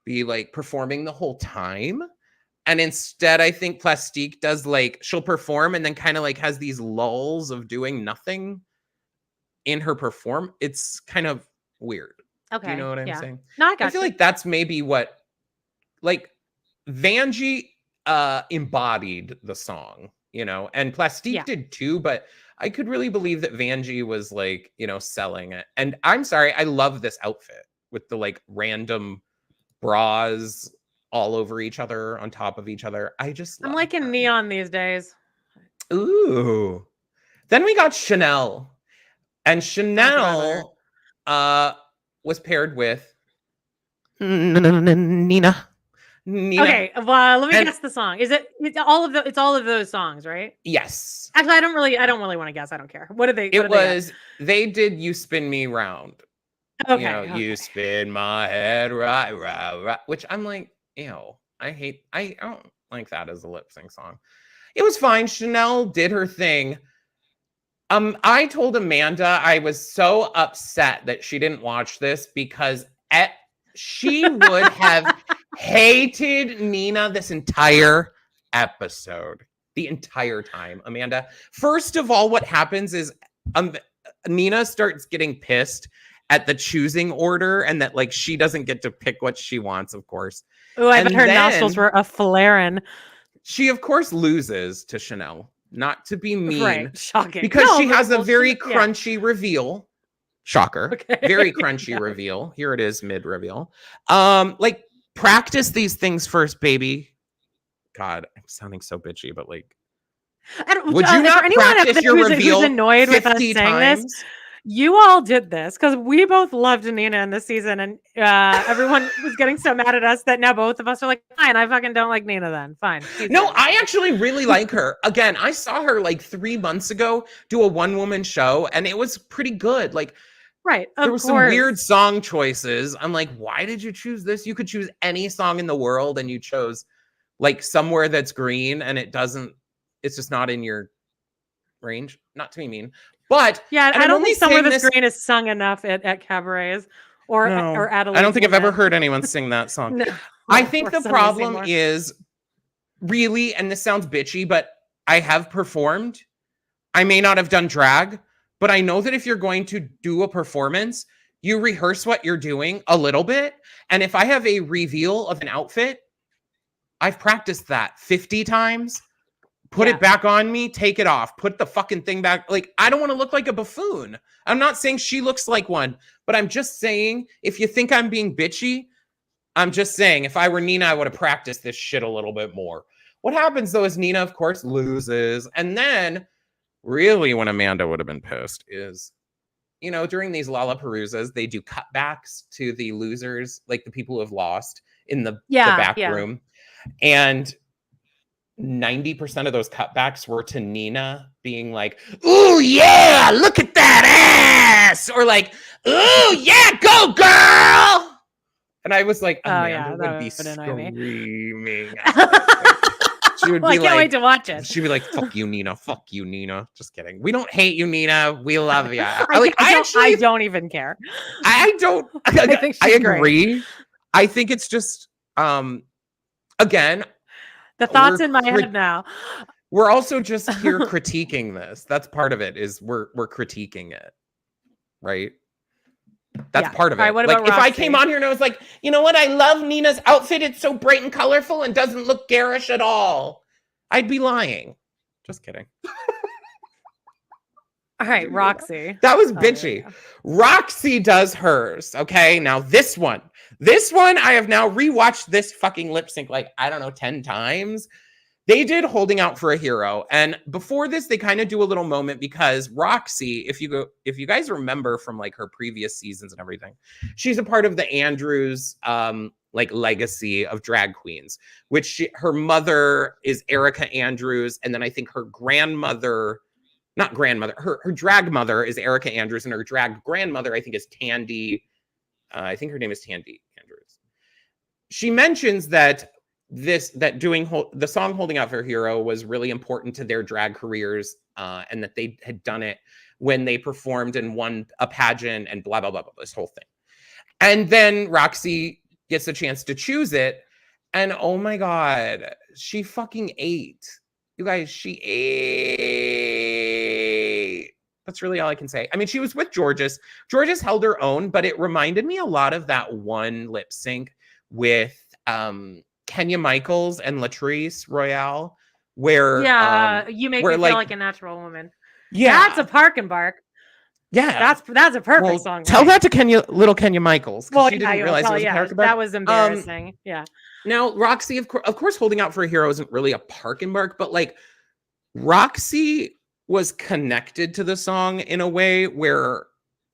be like performing the whole time. And instead, I think Plastique does like, she'll perform and then kind of like has these lulls of doing nothing in her perform. It's kind of weird. Okay. Do you know what I'm saying? No, I feel like that's maybe what, like Vanjie embodied the song, you know, and Plastique did too, but I could really believe that Vanjie was like, you know, selling it. And I'm sorry, I love this outfit with the like random bras all over each other, on top of each other. I'm liking neon these days. Ooh. Then we got Chanel. And Chanel was paired with Nina. Okay, well, let me guess the song. It's all of those songs, right? Yes. Actually, I don't really want to guess. I don't care. What did they they did You Spin Me Round. Okay. You know, You spin my head right, which I'm like, ew, I don't like that as a lip sync song. It was fine. Chanel did her thing. I told Amanda I was so upset that she didn't watch this because she would have hated Nina this entire episode. The entire time, Amanda. First of all, what happens is Nina starts getting pissed at the choosing order and that like she doesn't get to pick what she wants, of course. Oh, I bet her nostrils were a flaring. She, of course, loses to Chanel. Not to be mean. Right. Shocking. Because she has a very crunchy reveal. Shocker. Okay. Very crunchy reveal. Here it is, mid-reveal. Like, practice these things first, baby. God, I'm sounding so bitchy, but like, would you not practice your reveal who's annoyed with us saying times? This? You all did this because we both loved Nina in this season, and everyone was getting so mad at us that now both of us are like, fine, I fucking don't like Nina then. Fine. No, I actually really like her. Again, I saw her like 3 months ago do a one-woman show, and it was pretty good. Like, right. There were some weird song choices. I'm like, why did you choose this? You could choose any song in the world, and you chose like Somewhere That's Green, and it's just not in your range. Not to be mean. But yeah, I don't think Somewhere That's Green is sung enough at cabarets or at I don't think I've ever heard anyone sing that song. No, I think the problem is really, and this sounds bitchy, but I have performed. I may not have done drag, but I know that if you're going to do a performance, you rehearse what you're doing a little bit. And if I have a reveal of an outfit, I've practiced that 50 times. Put it back on me, take it off, put the fucking thing back. Like, I don't want to look like a buffoon. I'm not saying she looks like one, but I'm just saying, if you think I'm being bitchy, I'm just saying, if I were Nina, I would have practiced this shit a little bit more. What happens, though, is Nina, of course, loses. And then, really, when Amanda would have been pissed is, you know, during these Lollapaloozas, they do cutbacks to the losers, like the people who have lost in the back room. And 90% of those cutbacks were to Nina being like, "Ooh, yeah, look at that ass!" Or like, "Ooh, yeah, go girl!" And I was like, Amanda would be screaming. She would be I can't wait to watch it. She'd be like, "Fuck you, Nina. Fuck you, Nina." Just kidding. We don't hate you, Nina. We love you. I don't even care. I don't. I agree. Great. I think it's just, again, the thoughts in my head now. We're also just here critiquing this. That's part of it. Is we're critiquing it, right? That's part of it. Right, what like about if Roxy? I came on here and I was like, you know what? I love Nina's outfit. It's so bright and colorful and doesn't look garish at all. I'd be lying. Just kidding. All right, Roxy. That was bitchy. Yeah. Roxy does hers. Okay, now this one, I have now rewatched this fucking lip sync like, I don't know, 10 times. They did Holding Out for a Hero. And before this, they kind of do a little moment because Roxy, if you guys remember from like her previous seasons and everything, she's a part of the Andrews like legacy of drag queens, which her mother is Erica Andrews. And then I think her grandmother, not grandmother, her drag mother is Erica Andrews, and her drag grandmother, I think, is Tandy. I think her name is Tandy Andrews. She mentions that doing the song Holding Out for a Hero was really important to their drag careers, and that they had done it when they performed and won a pageant and blah, blah, blah, blah, this whole thing. And then Roxy gets a chance to choose it. And oh my God, she fucking ate. You guys, she ate. That's really all I can say. I mean, she was with Georges. Georges held her own, but it reminded me a lot of that one lip sync with Kenya Michaels and Latrice Royale, where you make me feel like a natural woman. Yeah, that's a park and bark. Yeah, that's a perfect song. Tell that to little Kenya Michaels. Well, she didn't realize it was a park and bark. That was embarrassing. Yeah. Now, Roxy, of course, Holding Out for a Hero isn't really a park and bark, but like Roxy was connected to the song in a way where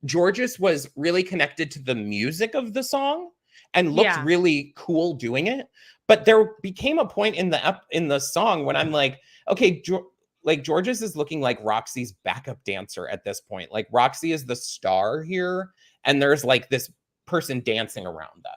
Georges was really connected to the music of the song and looked really cool doing it. But there became a point in the song when I'm like, okay, Georges is looking like Roxy's backup dancer at this point. Like Roxy is the star here, and there's like this person dancing around them.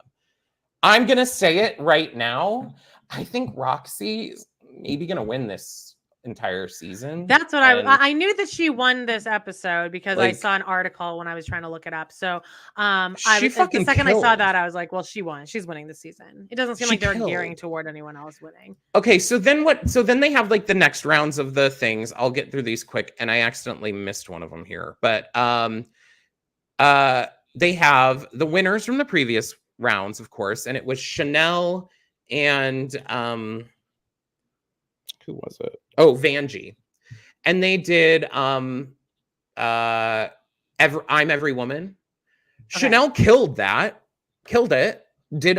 I'm going to say it right now. I think Roxy is maybe going to win this entire season. That's what I knew that she won this episode because I saw an article when I was trying to look it up. So the second I saw that, I was like, well, she won. She's winning this season. It doesn't seem like they're gearing toward anyone else winning. Okay, so then what? So then they have like the next rounds of the things. I'll get through these quick, and I accidentally missed one of them here. But they have the winners from the previous rounds, of course, and it was Chanel and who was it? Oh, Vanjie. And they did I'm Every Woman. Okay. Chanel killed it. Did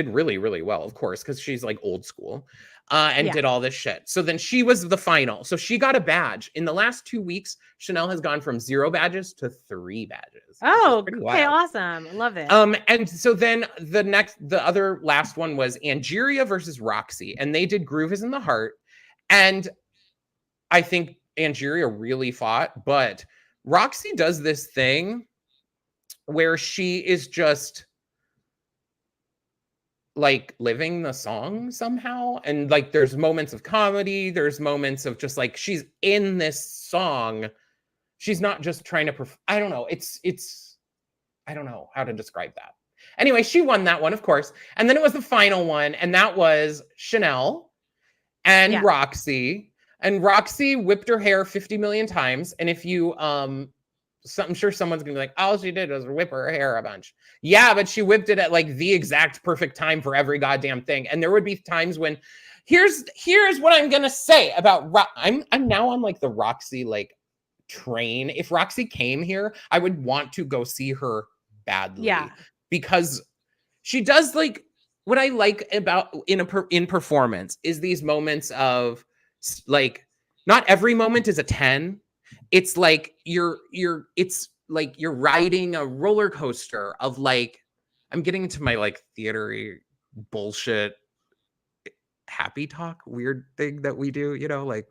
really, really well, of course, because she's like old school. And did all this shit. So then she was the final. So she got a badge. In the last 2 weeks, Chanel has gone from 0 badges to 3 badges. Oh, okay, awesome. Love it. And so then the other last one was Angeria versus Roxy. And they did Groove is in the Heart. And I think Angeria really fought, but Roxy does this thing where she is just like living the song somehow. And like, there's moments of comedy. There's moments of just like, she's in this song. She's not just trying to, I don't know. I don't know how to describe that. Anyway, she won that one, of course. And then it was the final one. And that was Chanel and Roxy. And Roxy whipped her hair 50 million times. And if you, I'm sure someone's gonna be like, all she did was whip her hair a bunch. Yeah, but she whipped it at like the exact perfect time for every goddamn thing. And there would be times when, here's what I'm gonna say about I'm now on like the Roxy like train. If Roxy came here, I would want to go see her badly. Yeah, because she does like what I like about in performance is these moments of like, not every moment is a 10. It's like it's like you're riding a roller coaster of like, I'm getting into my like theater bullshit happy talk weird thing that we do, you know, like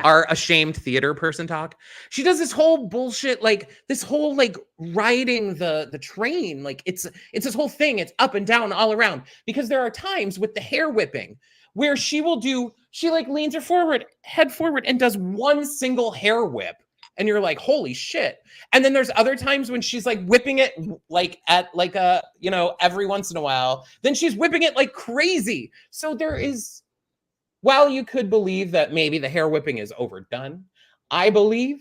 our ashamed theater person talk. She does this whole bullshit, like this whole like riding the train, like it's this whole thing. It's up and down all around, because there are times with the hair whipping where she like leans her head forward and does one single hair whip. And you're like, holy shit. And then there's other times when she's like whipping it like at like a, you know, every once in a while, then she's whipping it like crazy. So there is, while you could believe that maybe the hair whipping is overdone, I believe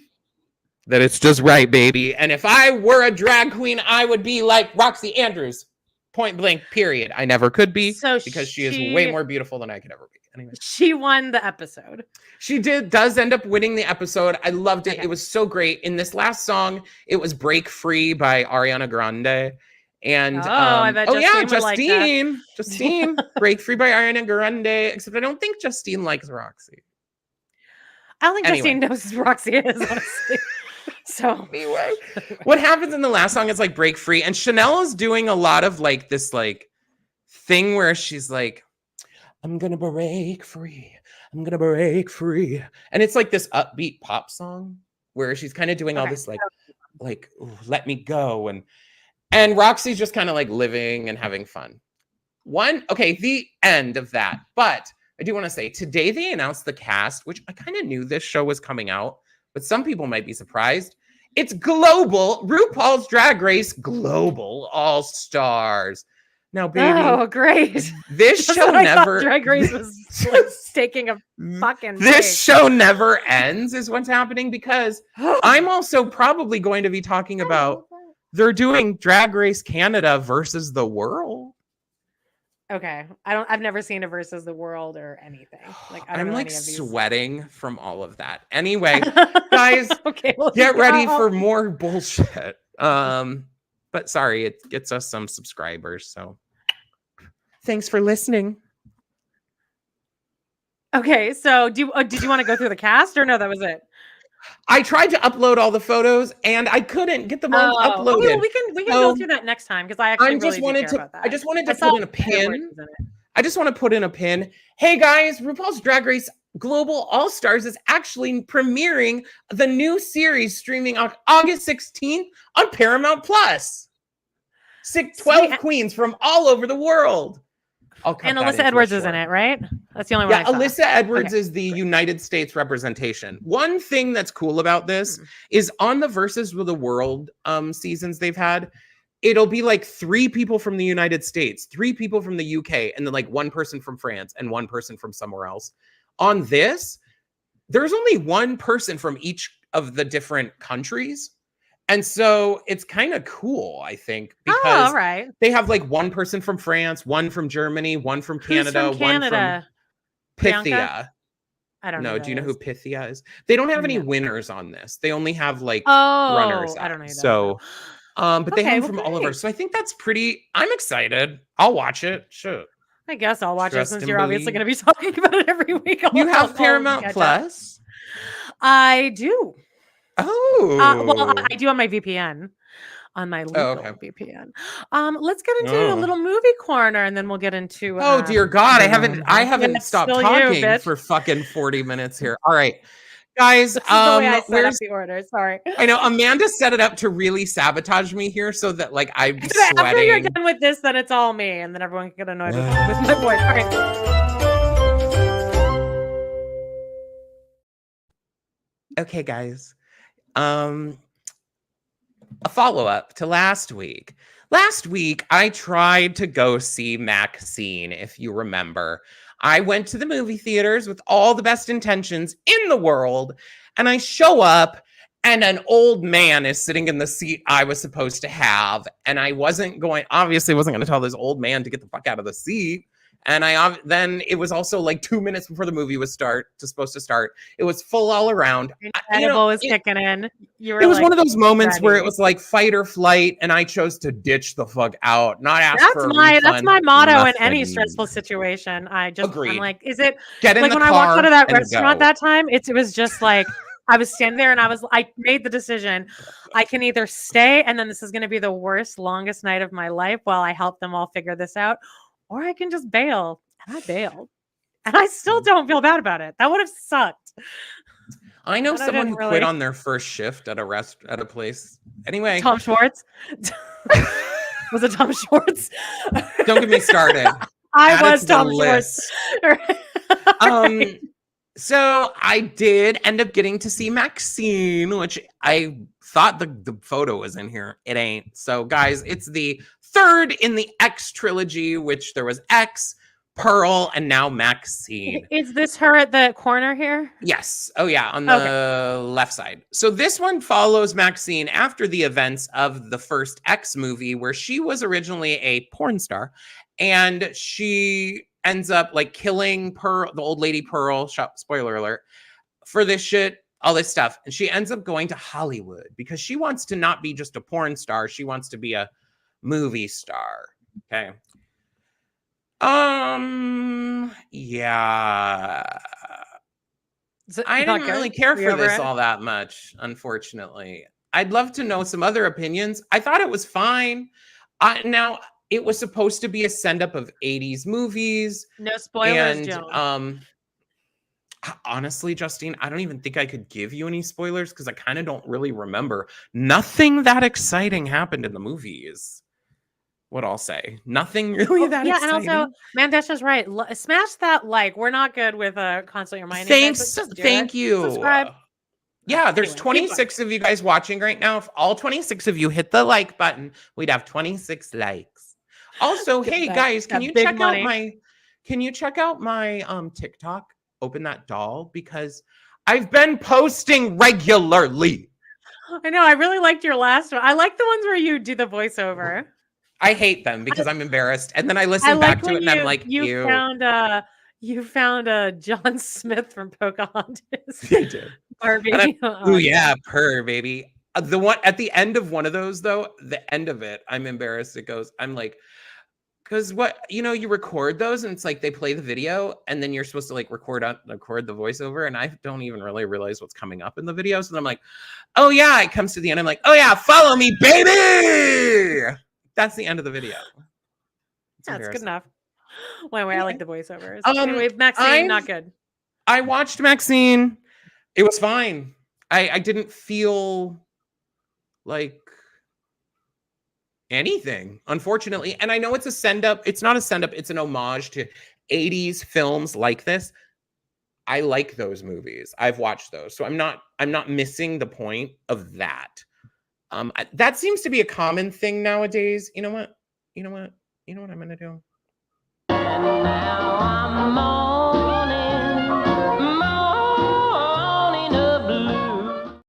that it's just right, baby. And if I were a drag queen, I would be like Roxy Andrews. Point blank, period. I never could be, because she is way more beautiful than I could ever be. Anyway, she won the episode. She does end up winning the episode. I loved it. Okay. It was so great. In this last song, it was Break Free by Ariana Grande. And I bet Justine. Justine, Break Free by Ariana Grande. Except I don't think Justine likes Roxy. I don't think Justine knows who Roxy is, honestly. So anyway, what happens in the last song is like Break Free, and Chanel is doing a lot of like this like thing where she's like, I'm gonna break free, I'm gonna break free, and it's like this upbeat pop song where she's kind of doing all this like let me go, and Roxy's just kind of like living and having fun. The end of that. But I do want to say today they announced the cast, which I kind of knew this show was coming out, but some people might be surprised. It's global RuPaul's Drag Race Global All Stars. Now, baby. Oh, great. This show never. Drag Race was like taking a fucking. This show never ends, is what's happening, because I'm also probably going to be talking about they're doing Drag Race Canada versus the world. Okay, I've never seen a versus the world or anything. Like I'm like sweating from all of that. Anyway, guys, get ready for more bullshit. But sorry, it gets us some subscribers. So thanks for listening. Okay, so did you want to go through the cast, or no? That was it. I tried to upload all the photos and I couldn't get them all uploaded. Okay, well, we can go through that next time, because I actually really do care about that. I just wanted to put in a pin. I just want to put in a pin. Hey guys, RuPaul's Drag Race Global All Stars is actually premiering the new series streaming on August 16th on Paramount Plus. 12 queens from all over the world. I'll cut And that Alyssa into Edwards a is in short. it, right? That's the only one I saw. Alyssa Edwards Okay. is the United States representation. One thing that's cool about this is on the Versus with the World seasons they've had, it'll be like 3 people from the United States, 3 people from the UK, and then like 1 person from France and 1 person from somewhere else. On this, there's only 1 person from each of the different countries. And so it's kind of cool, I think, because they have like 1 person from France, 1 from Germany, 1 from Canada, Who's from Canada? 1 from Pythia. I don't know. No, do you know who Pythia is? They don't have any winners on this. They only have like runners. I don't know. So, but they have them from all over. So I think that's pretty. I'm excited. I'll watch it. Sure. I guess I'll watch it since you're obviously going to be talking about it every week. You have Paramount Plus? I do. Oh. Well, I do on my VPN. On my legal VPN. Let's get into a little movie corner, and then we'll get into. Oh dear God, I haven't stopped talking for fucking 40 minutes here. All right, guys. Where's the order? Sorry. I know Amanda set it up to really sabotage me here, so that like I'm sweating. After you're done with this, then it's all me, and then everyone can get annoyed with my voice. All right. Okay, guys. A follow-up to last week. Last week, I tried to go see Maxxxine, if you remember. I went to the movie theaters with all the best intentions in the world, and I show up, and an old man is sitting in the seat I was supposed to have, and I obviously wasn't going to tell this old man to get the fuck out of the seat. And then it was also like 2 minutes before the movie was supposed to start. It was full all around. Incredible was kicking in. It was one of those moments where it was like fight or flight, and I chose to ditch the fuck out, not ask for a refund. That's my motto in any stressful situation. I'm like, is it get in like the when car I walked out of that restaurant go. that time? It was just like I was standing there and I made the decision. I can either stay, and then this is going to be the worst, longest night of my life while I help them all figure this out. Or I can just bail. And I bailed. And I still don't feel bad about it. That would have sucked. I know someone who quit on their first shift at a place. Anyway. Tom Schwartz? Was it Tom Schwartz? Don't get me started. I was Tom Schwartz. So I did end up getting to see Maxxxine, which I thought the photo was in here. It ain't. So guys, it's the 3rd in the X trilogy, which there was X, Pearl, and now Maxxxine. Is this her at the corner here? Yes. Oh yeah, on the left side. So this one follows Maxxxine after the events of the first X movie, where she was originally a porn star, and she ends up like killing Pearl, the old lady Pearl, spoiler alert, for this shit, all this stuff. And she ends up going to Hollywood because she wants to not be just a porn star. She wants to be a movie star. Okay. Yeah. I didn't really care for this all that much, unfortunately. I'd love to know some other opinions. I thought it was fine. Now, it was supposed to be a send-up of 80s movies. No spoilers, Joan. Honestly, Justine, I don't even think I could give you any spoilers because I kind of don't really remember. Nothing that exciting happened in the movies. What I'll say. Nothing really that exciting. And also, Mandesha's right. Smash that like. We're not good with consult your mind. Thanks. Thank you. Subscribe. Yeah, there's 26 of you guys watching right now. If all 26 of you hit the like button, we'd have 26 likes. Also, hey guys, can you check out my TikTok? Open that doll, because I've been posting regularly. I know. I really liked your last one. I like the ones where you do the voiceover. I hate them because I'm embarrassed, and then I listen back to it and I'm like, you found John Smith from Pocahontas. I did. Barbie. Oh yeah, purr baby. The one at the end of one of those though, the end of it, I'm embarrassed. It goes, I'm like, because you record those and it's like they play the video and then you're supposed to like record the voiceover, and I don't even really realize what's coming up in the video. So then I'm like, oh yeah, it comes to the end. I'm like, oh yeah, follow me, baby. That's the end of the video. That's good enough. Wait, I like the voiceovers. Anyway, Maxxxine, not good. I watched Maxxxine. It was fine. I didn't feel like anything, unfortunately. And I know it's a send up. It's not a send up. It's an homage to 80s films like this. I like those movies. I've watched those. So I'm not missing the point of that. That seems to be a common thing nowadays. You know what? You know what I'm going to do? And now I'm mourning blue.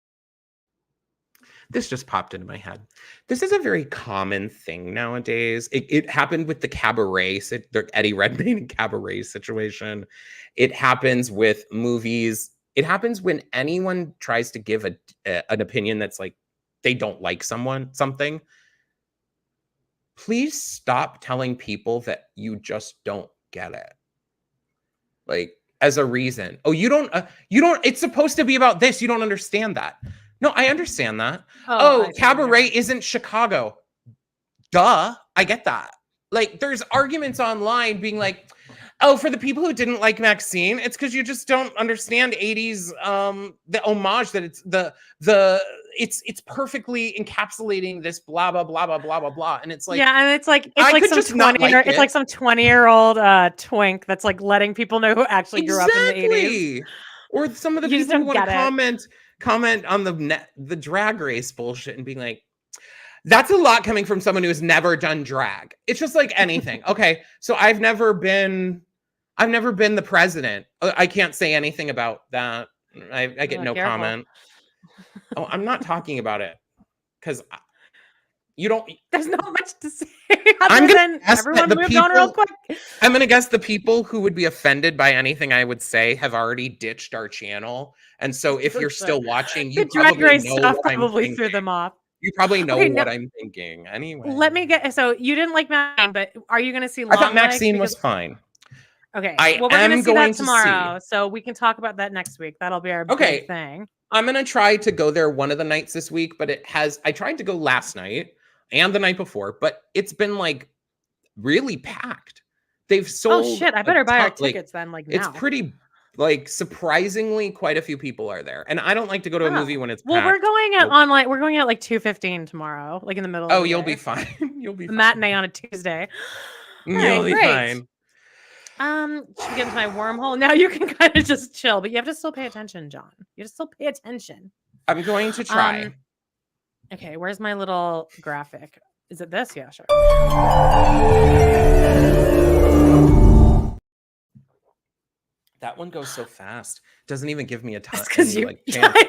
This just popped into my head. This is a very common thing nowadays. It happened with the Cabaret, the Eddie Redmayne and Cabaret situation. It happens with movies. It happens when anyone tries to give an opinion that's like they don't like something. Please stop telling people that you just don't get it. Like, as a reason. Oh, you don't, it's supposed to be about this. You don't understand that. No, I understand that. Oh, Cabaret isn't Chicago. Duh. I get that. Like, there's arguments online being like, oh, for the people who didn't like Maxxxine, it's because you just don't understand 80s, the homage that it's perfectly encapsulating this blah blah blah blah blah blah blah. And it's like, yeah, and it's like some 20-year-old twink that's like letting people know who actually grew up in the 80s. Or some of the people who want to comment on the drag race bullshit and being like, that's a lot coming from someone who has never done drag. It's just like anything. Okay, so I've never been the president. I can't say anything about that. I get no comment. Oh, I'm not talking about it because you don't. There's not much to say. I'm gonna everyone moved on real quick. I'm gonna guess the people who would be offended by anything I would say have already ditched our channel, and so if you're still watching, you probably know what probably threw them off. You probably know what I'm thinking. Anyway, let me get. So you didn't like Maxxxine, but are you going to see? I thought Maxxxine was fine. Okay, well, we're going to see that tomorrow, so we can talk about that next week. That'll be our big thing. I'm going to try to go there one of the nights this week, but I tried to go last night and the night before, but it's been like really packed. They've sold. Oh shit! I better buy our tickets then. Like now. It's pretty. Like surprisingly, quite a few people are there, and I don't like to go to a movie when it's packed. Well, we're going out online. We're going out like 2:15 tomorrow, like in the middle. Oh, you'll be fine. You'll be fine. Matinee on a Tuesday. You'll be fine. Should we get into my wormhole? Now you can kind of just chill, but you have to still pay attention, John. You have to still pay attention. I'm going to try. Okay, where's my little graphic? Is it this? Yeah, sure. That one goes so fast. Doesn't even give me a time. Because you, I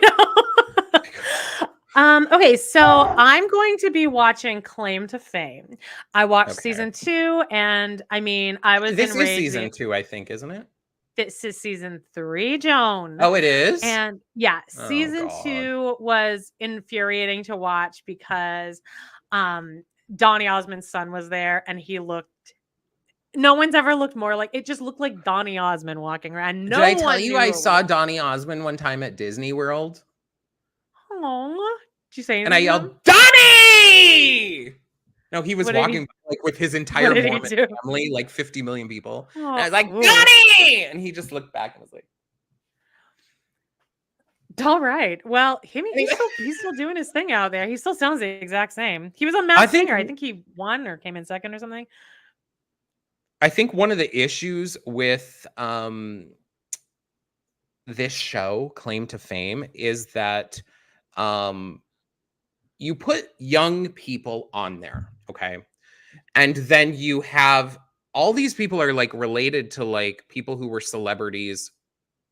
know. Okay, so I'm going to be watching Claim to Fame. I watched season 2, and I mean, I was. This is season 2, I think, isn't it? This is season 3, Joan. Oh, it is. And yeah, season 2 was infuriating to watch because Donny Osmond's son was there, and he looked. No one's ever looked more like it. Just looked like Donny Osmond walking around. Did I tell you I saw Donny Osmond one time at Disney World? Oh, did you say anything? And I yelled, Donny! No, he was walking like with his entire Mormon family, like 50 million people. And I was like, Donny! And he just looked back and was like, all right. Well, he's still doing his thing out there. He still sounds the exact same. He was on Masked Singer. I think he won or came in second or something. I think one of the issues with this show, Claim to Fame, is that you put young people on there, okay? And then you have all these people are like related to like people who were celebrities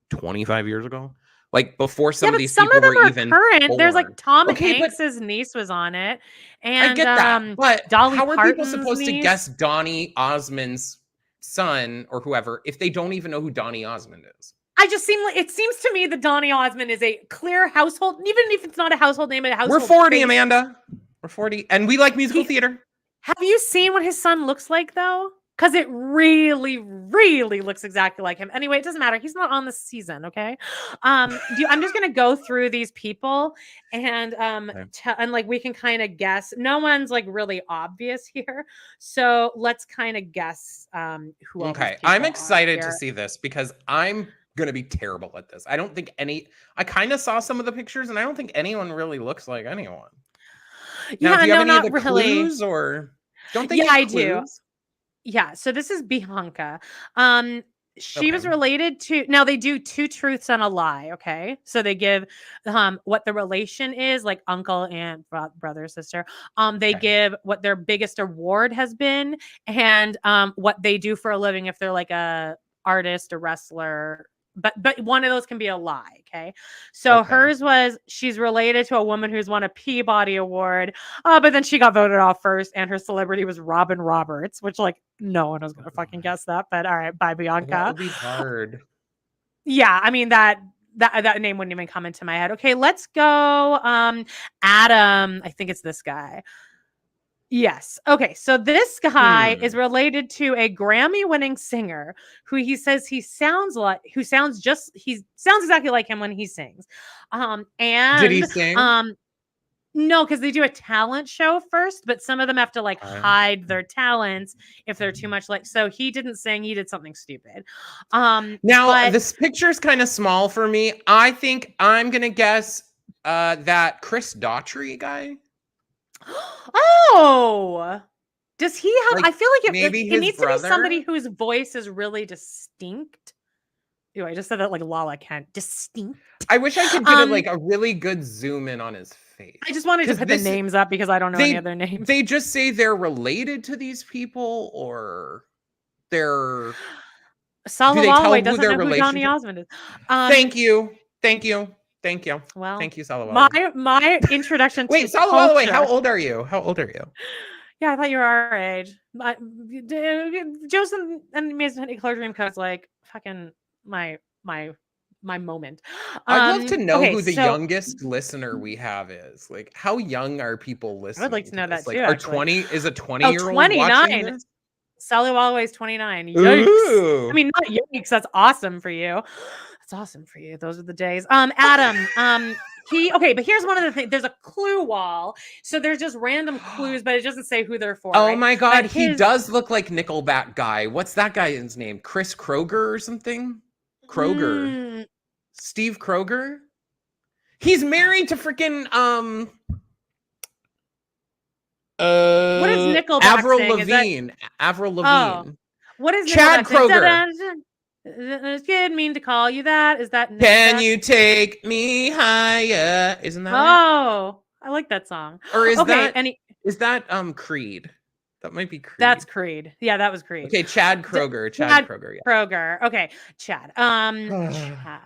25 years ago. Like before some of these people were even current. Born. There's like Tom Hanks's niece was on it. And I get that. But Dolly how are Parton's people supposed niece? to guess Donny Osmond's son or whoever if they don't even know who Donny Osmond is? It seems to me that Donny Osmond is a clear household, even if it's not a household name, a household. We're 40, face. Amanda. We're 40. And we like musical theater. Have you seen what his son looks like though? Because it really, really looks exactly like him. Anyway, it doesn't matter. He's not on the season, okay? I'm just gonna go through these people and and like we can kind of guess. No one's like really obvious here, so let's kind of guess who. Okay, I'm excited to see this because I'm gonna be terrible at this. I kind of saw some of the pictures, and I don't think anyone really looks like anyone. Now, do you have any of the really. clues, or don't they give I clues? do. Yeah, so this is Bianca. She was Okay. related to, now they do 2 truths and a lie, okay? So they give what the relation is, like uncle, aunt, brother, sister. They Okay. give what their biggest award has been, and what they do for a living, if they're like a artist, a wrestler. But one of those can be a lie, okay? So Okay. hers was, she's related to a woman who's won a Peabody Award, but then she got voted off first, and her celebrity was Robin Roberts, which, like, no one was gonna fucking guess that. But all right, bye, That Bianca. would be hard. Yeah, I mean that name wouldn't even come into my head. Okay, let's go. Adam, I think it's this guy. Yes. Okay. So this guy is related to a Grammy-winning singer who he says he sounds like, he sounds exactly like him when he sings. Did he sing? No, because they do a talent show first, but some of them have to like hide their talents if they're too much like. So he didn't sing; he did something stupid. Now this picture's kind of small for me. I think I'm gonna guess that Chris Daughtry guy. Oh, does he have? Like, I feel like maybe it his needs to be somebody brother? whose voice is really distinct. Ew, I just said that like Lala Kent. Distinct. I wish I could get like a really good zoom in on his face. I just wanted to put the names up because I don't know any other names. They just say they're related to these people, or they're Sala Wallaway doesn't know who Johnny Osmond is. Thank you. Well, thank you, Sala Wallaway. My introduction to Sala Wallaway, how old are you? Yeah, I thought you were our age. Joseph and Mason Eclair Dreamcoat's like fucking my moment. I'd love to know who the youngest listener we have is. Like, how young are people listening? I would like to know that like, too. Are 20-year-old 29. watching this? Sally Wallaway's 29. Yikes. Ooh. I mean, not yikes. That's awesome for you. That's awesome for you. Those are the days. Adam, but here's one of the things. There's a clue wall. So there's just random clues, but it doesn't say who they're for. Oh my God. He does look like Nickelback guy. What's that guy's name? Chris Kroger or something? Kroger. Steve Kroger? He's married to freaking what is Nickelback? Avril Lavigne. Avril Lavigne. Oh. What is Chad Kroger? It's good mean to call you that. Is that Can you take me higher? Isn't that I like that song. Or is that Creed? That might be Creed. That's Creed. Yeah, that was Creed. Okay, Chad Kroger. Chad Kroger. Yeah. Kroger. Okay, Chad. Chad.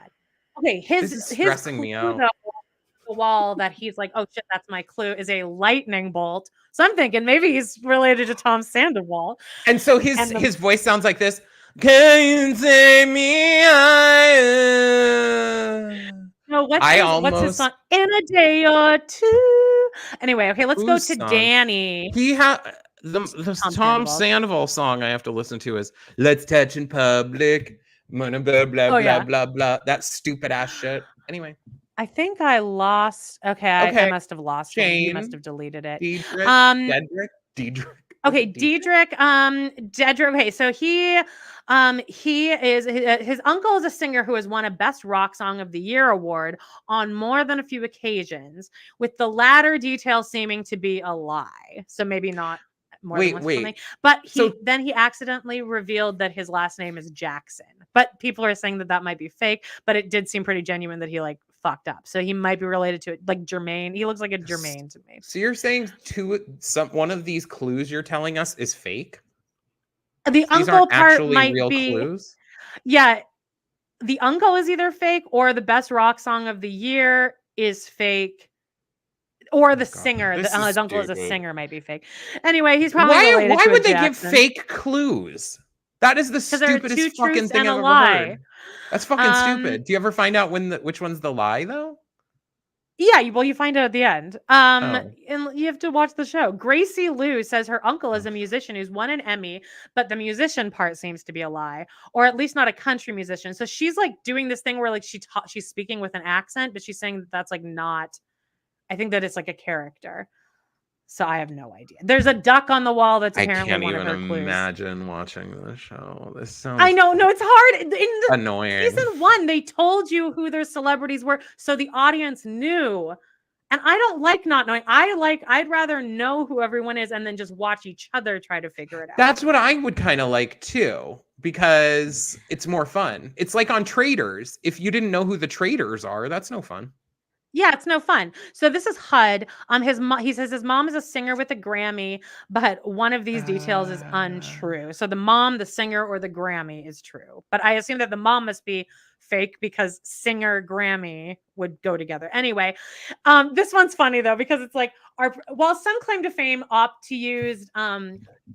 Okay, this is stressing me out. The wall that he's like, oh shit, that's my clue, is a lightning bolt. So I'm thinking maybe he's related to Tom Sandoval. And so his voice sounds like this. Can you take me higher? No, what's his song? In a day or two. Anyway, okay, let's go to Danny. He the Tom Sandoval song I have to listen to is "Let's Touch in Public." Blah blah blah blah blah. That stupid ass shit. Anyway. I think I lost. Okay, I must have lost it. You must have deleted it. Dedrick. Okay, Dedrick. Okay, so he is his uncle is a singer who has won a Best Rock Song of the Year award on more than a few occasions, with the latter detail seeming to be a lie. So maybe not more than once or something. But then he accidentally revealed that his last name is Jackson. But people are saying that might be fake, but it did seem pretty genuine that he like fucked up. So he might be related to it, like Jermaine. He looks like a Jermaine to me. So you're saying one of these clues you're telling us is fake? The uncle part might real be clues? Yeah. The uncle is either fake, or the Best Rock Song of the Year is fake. Or the singer, his uncle is a singer, might be fake. Anyway, he's probably related why to would they Jackson. give fake clues? That is the stupidest fucking thing I've ever heard. That's fucking stupid. Do you ever find out which one's the lie though? Yeah, well, you find out at the end. And you have to watch the show. Gracie Lou says her uncle is a musician who's won an Emmy, but the musician part seems to be a lie, or at least not a country musician. So she's like doing this thing where like she's speaking with an accent, but she's saying that's like not. I think that it's like a character. So I have no idea. There's a duck on the wall that's apparently one of her clues. I can't even imagine watching the show. This sounds. I know. No, it's hard. Annoying. Season 1, they told you who their celebrities were, so the audience knew. And I don't like not knowing. I'd rather know who everyone is and then just watch each other try to figure it out. That's what I would kind of like too, because it's more fun. It's like on Traders. If you didn't know who the traders are, that's no fun. Yeah, it's no fun. So this is HUD. He says his mom is a singer with a Grammy, but one of these details is untrue. So the mom, the singer, or the Grammy is true. But I assume that the mom must be fake because singer Grammy would go together. Anyway, this one's funny though, because it's like while some claim to fame opt to use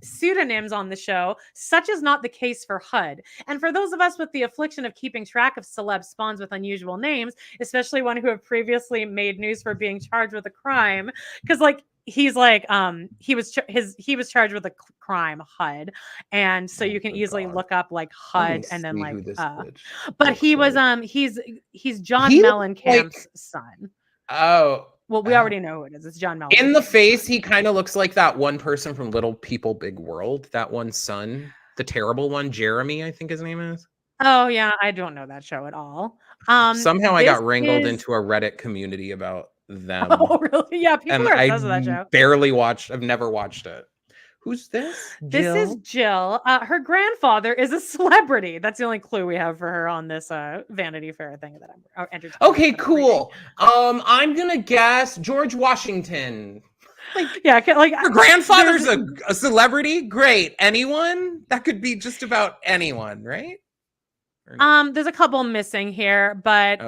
pseudonyms on the show, such is not the case for HUD. And for those of us with the affliction of keeping track of celeb spawns with unusual names, especially one who have previously made news for being charged with a crime, because like he's like he was charged with a crime, HUD, and so you can easily look up like HUD and then like but he was he's John Mellencamp's son. Oh, well, we already know who it is. It's John Mellencamp. In the face, he kind of looks like that one person from Little People Big World, that one son, the terrible one, Jeremy, I think his name is. Oh yeah, I don't know that show at all. Somehow I got wrangled into a Reddit community about them. Oh really? Yeah, people are obsessed with that show. I've never watched it. Who's this? This is Jill. Her grandfather is a celebrity. That's the only clue we have for her on this Vanity Fair thing that I'm entertaining. Okay, cool. I'm gonna guess George Washington. Like, yeah, like her grandfather's a celebrity. Great. Anyone? That could be just about anyone, right? There's a couple missing here, but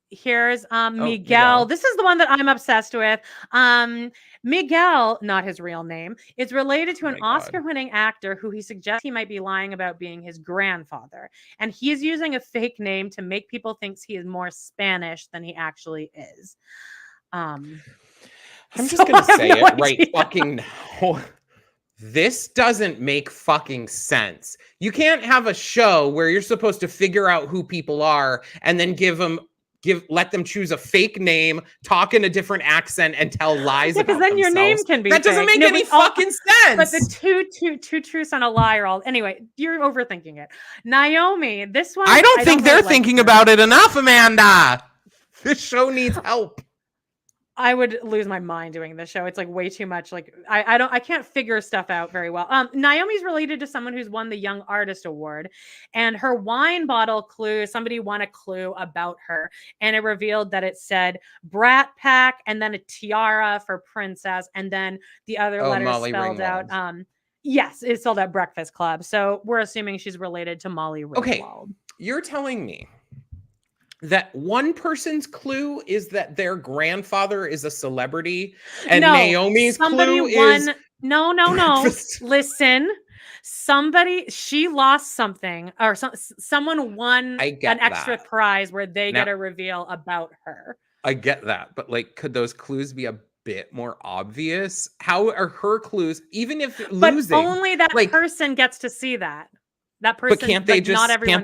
here's Miguel. This is the one that I'm obsessed with. Miguel, not his real name, is related to an Oscar-winning actor who he suggests he might be lying about being his grandfather. And he is using a fake name to make people think he is more Spanish than he actually is. I'm just going to say it right fucking now. This doesn't make fucking sense. You can't have a show where you're supposed to figure out who people are and then let them choose a fake name, talk in a different accent, and tell lies about themselves. Because then your name can be that doesn't make any fucking sense. But the two truths and a lie are all anyway. You're overthinking it. Naomi, this one I don't think they're thinking about it enough, Amanda. This show needs help. I would lose my mind doing this show. It's like way too much. Like I can't figure stuff out very well. Naomi's related to someone who's won the Young Artist Award, and her wine bottle clue, somebody won a clue about her, and it revealed that it said Brat Pack and then a tiara for princess, and then the other letters Molly spelled Ringwald. out. Yes, it's spelled out Breakfast Club. So we're assuming she's related to Molly Ringwald. Okay, you're telling me that one person's clue is that their grandfather is a celebrity, and Naomi's clue is no. Listen, she lost something, or someone won an extra prize where they get a reveal about her. I get that, but like, could those clues be a bit more obvious? How are her clues, even if losing? But only that person gets to see that. That person, but can't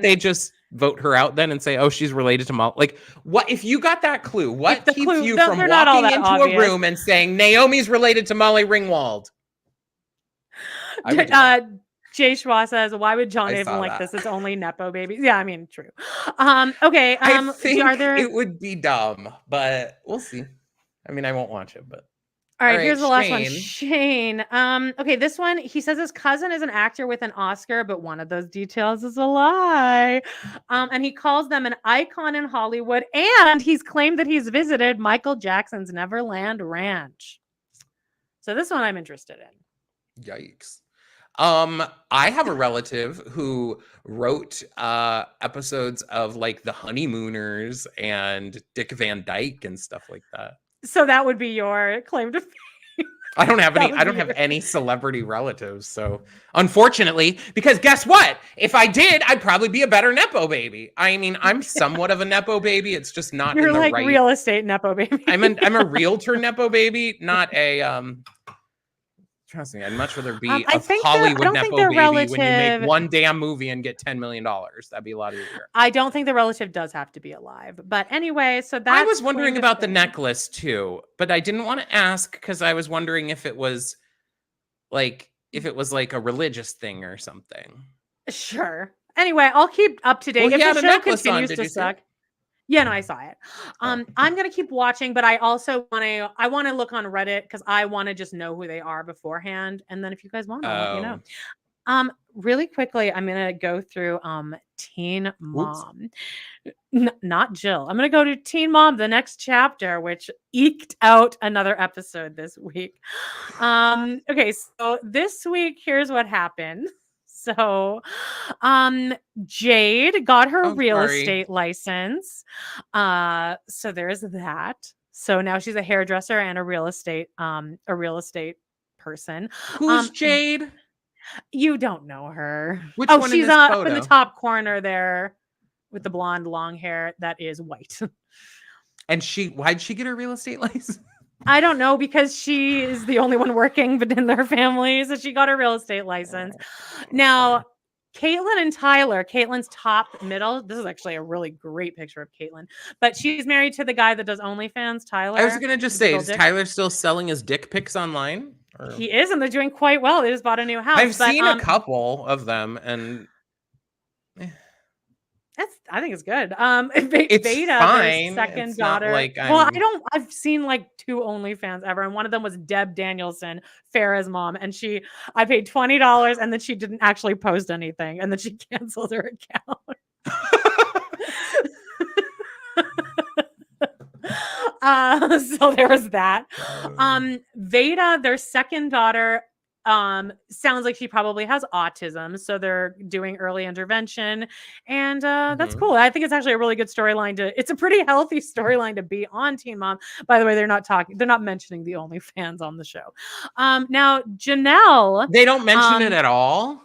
they just vote her out then and say, oh, she's related to Molly? Like, what if you got that clue? What keeps you from walking into a room and saying Naomi's related to Molly Ringwald? Jay Schwa says, why would John even like this? It's only Nepo babies. Yeah, I mean, true. Okay. I think it would be dumb, but we'll see. I mean, I won't watch it, but. All right, here's the last one. Shane. Okay, this one, he says his cousin is an actor with an Oscar, but one of those details is a lie. And he calls them an icon in Hollywood, and he's claimed that he's visited Michael Jackson's Neverland Ranch. So this one I'm interested in. Yikes. I have a relative who wrote episodes of like The Honeymooners and Dick Van Dyke and stuff like that. So that would be your claim to fame. I don't have any celebrity relatives. So unfortunately, because guess what? If I did, I'd probably be a better Nepo baby. I mean, I'm somewhat of a Nepo baby. It's just not You're in the like right real estate Nepo baby. I'm a realtor Nepo baby, not a trust me, I'd much rather be a Hollywood Nepo baby when you make one damn movie and get $10 million. That'd be a lot easier. I don't think the relative does have to be alive. But anyway, so that's I was wondering about the necklace too, but I didn't want to ask because I was wondering if it was like a religious thing or something. Sure. Anyway, I'll keep up to date. Well, if the show continues to suck. Yeah, no, I saw it. I'm gonna keep watching, but I also want to look on Reddit because I want to just know who they are beforehand. And then if you guys want, I'll let you know. Really quickly, I'm gonna go through Teen Mom. Not Jill. I'm gonna go to Teen Mom, the next chapter, which eked out another episode this week. Okay, so this week, here's what happened. So, Jade got her real estate license. So there's that. So now she's a hairdresser and a real estate person. Who's Jade? You don't know her. Which one she's in this up photo? in the top corner there with the blonde long hair that is white. And why'd she get her real estate license? I don't know, because she is the only one working within their family. So she got her real estate license. Now, Caitlin and Tyler, Caitlin's top middle. This is actually a really great picture of Caitlin, but she's married to the guy that does OnlyFans, Tyler. I was going to just say, is Tyler still selling his dick pics online? Or... He is, and they're doing quite well. They just bought a new house. I've seen a couple of them, and I think it's good. It's Beta, fine. Their second it's daughter. Like I've seen like 2 OnlyFans ever, and one of them was Deb Danielson, Farrah's mom, and I paid $20, and then she didn't actually post anything, and then she canceled her account. So there was that. Veda, their second daughter, sounds like she probably has autism, so they're doing early intervention, and that's cool. I think it's actually a really good storyline it's a pretty healthy storyline to be on Teen Mom. By the way, they're not mentioning the OnlyFans on the show. Now Janelle, they don't mention it at all.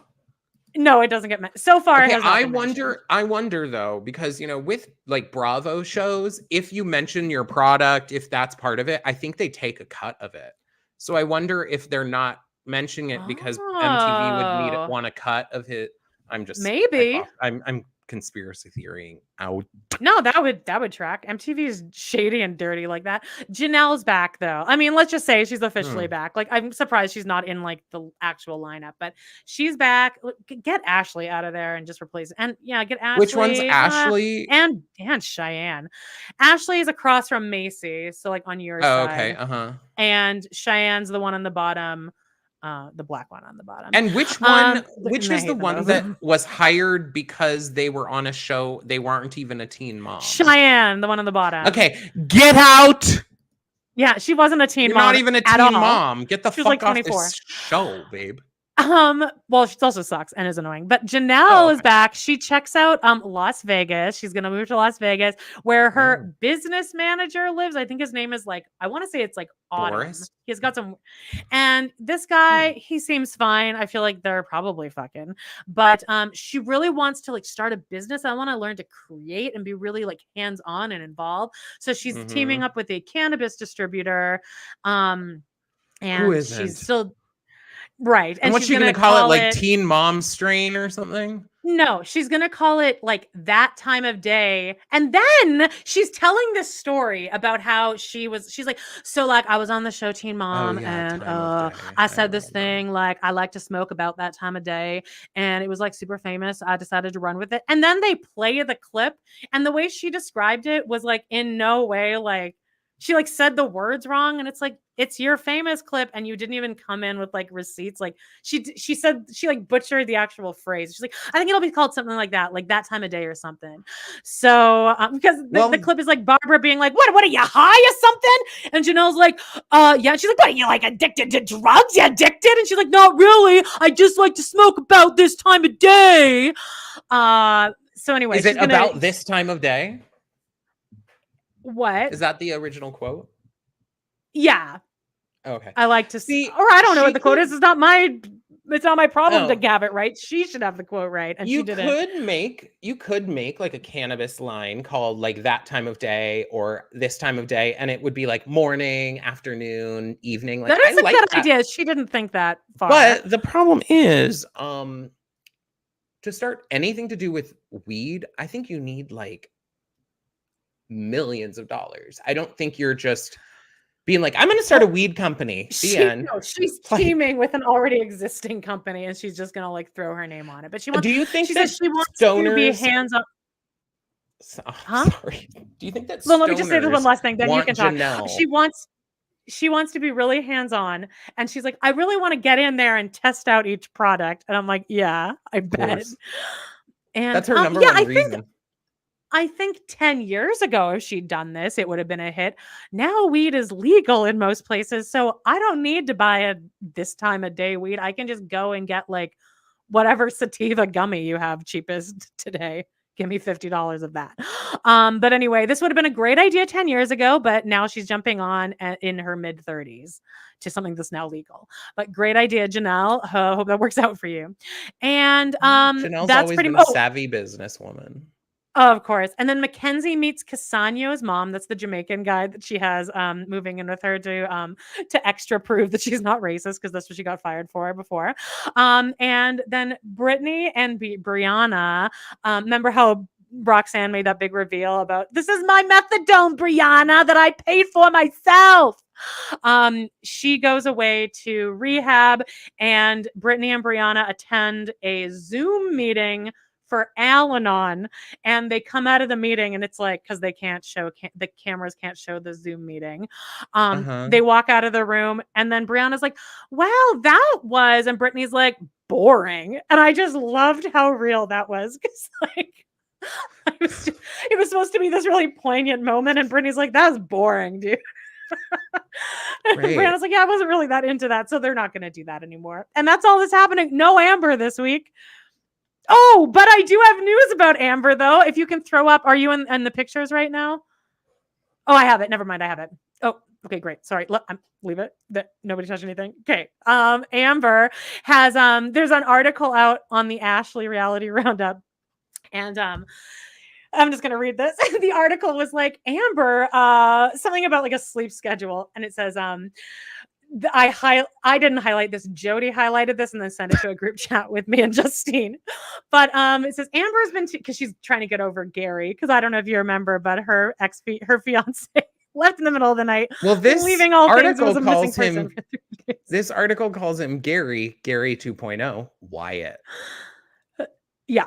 No, it doesn't get mentioned so far. Okay, I wonder though, because with like Bravo shows, if you mention your product, if that's part of it, I think they take a cut of it. So I wonder if they're not mentioning it because MTV would want a cut of it. I'm just maybe I'm conspiracy theorying out. No, that would track. MTV is shady and dirty like that. Janelle's back though. I mean, let's just say she's officially back. Like, I'm surprised she's not in like the actual lineup, but she's back. Get Ashley out of there and just replace it. And yeah, get Ashley. Which one's Ashley? And Cheyenne. Ashley is across from Macy, so like on your side. Okay. And Cheyenne's the one on the bottom. The black one on the bottom. And which one? Which is the one that was hired because they were on a show? They weren't even a teen mom. Cheyenne, the one on the bottom. Okay, get out. Yeah, she wasn't a teen You're mom. Not even a teen mom. Get the fuck like off this show, babe. Well, she also sucks and is annoying. But Janelle is back. She checks out Las Vegas. She's gonna move to Las Vegas, where her business manager lives. I think his name is I want to say it's like Autumn. Boris? He's got some, and this guy, he seems fine. I feel like they're probably fucking, but she really wants to start a business. I want to learn to create and be really hands-on and involved. So she's teaming up with a cannabis distributor. And she's still. Right. And what's she going to call it? Teen Mom Strain or something? No, she's going to call it that time of day. And then she's telling this story about how she's like, so I was on the show Teen Mom and I said this thing, I like to smoke about that time of day. And it was super famous. I decided to run with it. And then they play the clip. And the way she described it was in no way she said the words wrong, and it's it's your famous clip, and you didn't even come in with receipts. She said she butchered the actual phrase. She's I think it'll be called something like that time of day or something. So because the clip is Barbara being what are you high or something? And Janelle's yeah. She's what are you addicted to drugs? You addicted? And she's not really. I just like to smoke about this time of day. So anyway, is it about this time of day? What is that the original quote? Yeah. Okay. I like to see, or I don't know what the quote is. It's not my problem to have it right. She should have the quote right, and she didn't. You could make a cannabis line called that time of day or this time of day, and it would be morning, afternoon, evening. That is a good idea. She didn't think that far. But the problem is, to start anything to do with weed, I think you need millions of dollars. I don't think you're just being I'm going to start a weed company. She's teaming with an already existing company, and she's just going to throw her name on it. But she wants. Do you think she wants to be hands up? Sorry. Do you think that Well, let me just say this one last thing, then you can talk. Janelle? She wants to be really hands-on, and she's like, I really want to get in there and test out each product. And I'm like, yeah, I bet. And that's her number one reason. I think 10 years ago, if she'd done this, it would have been a hit. Now weed is legal in most places, so I don't need to buy a this time of day weed. I can just go and get like whatever sativa gummy you have cheapest today. Give me $50 of that. But anyway, this would have been a great idea 10 years ago, but now she's jumping on in her mid 30s to something that's now legal. But great idea, Janelle. Hope that works out for you. And Janelle's that's always pretty been a savvy businesswoman. Of course. And then Mackenzie meets Casanio's mom. That's the Jamaican guy that she has moving in with her to extra prove that she's not racist, because that's what she got fired for before. And then Brittany and Brianna, remember how Roxanne made that big reveal about, this is my methadone, Brianna, that I paid for myself. She goes away to rehab, and Brittany and Brianna attend a Zoom meeting for Al-Anon, and they come out of the meeting, and it's like, because they can't show the cameras can't show the Zoom meeting. They walk out of the room, and then Brianna's like, well, that was, and Brittany's like, boring. And I just loved how real that was, because like it was supposed to be this really poignant moment, and Brittany's like, that was boring, dude. Brianna's like, yeah, I wasn't really that into that, so they're not going to do that anymore. And that's all that's happening. No Amber this week. Oh, but I do have news about Amber, though. If you can throw up, are you in the pictures right now? Oh, I have it. Never mind. I have it. Oh, okay, great. Sorry. Leave it. Nobody touched anything. Okay. Amber has, there's an article out on the Ashley Reality Roundup. And I'm just going to read this. The article was like, Amber, something about like a sleep schedule. And it says, I didn't highlight this. Jody highlighted this and then sent it to a group chat with me and Justine. But it says Amber's been, because she's trying to get over Gary, because I don't know if you remember, but her fiance left in the middle of the night. Well, this leaving all article calls him. This article calls him Gary 2.0. Wyatt. Yeah.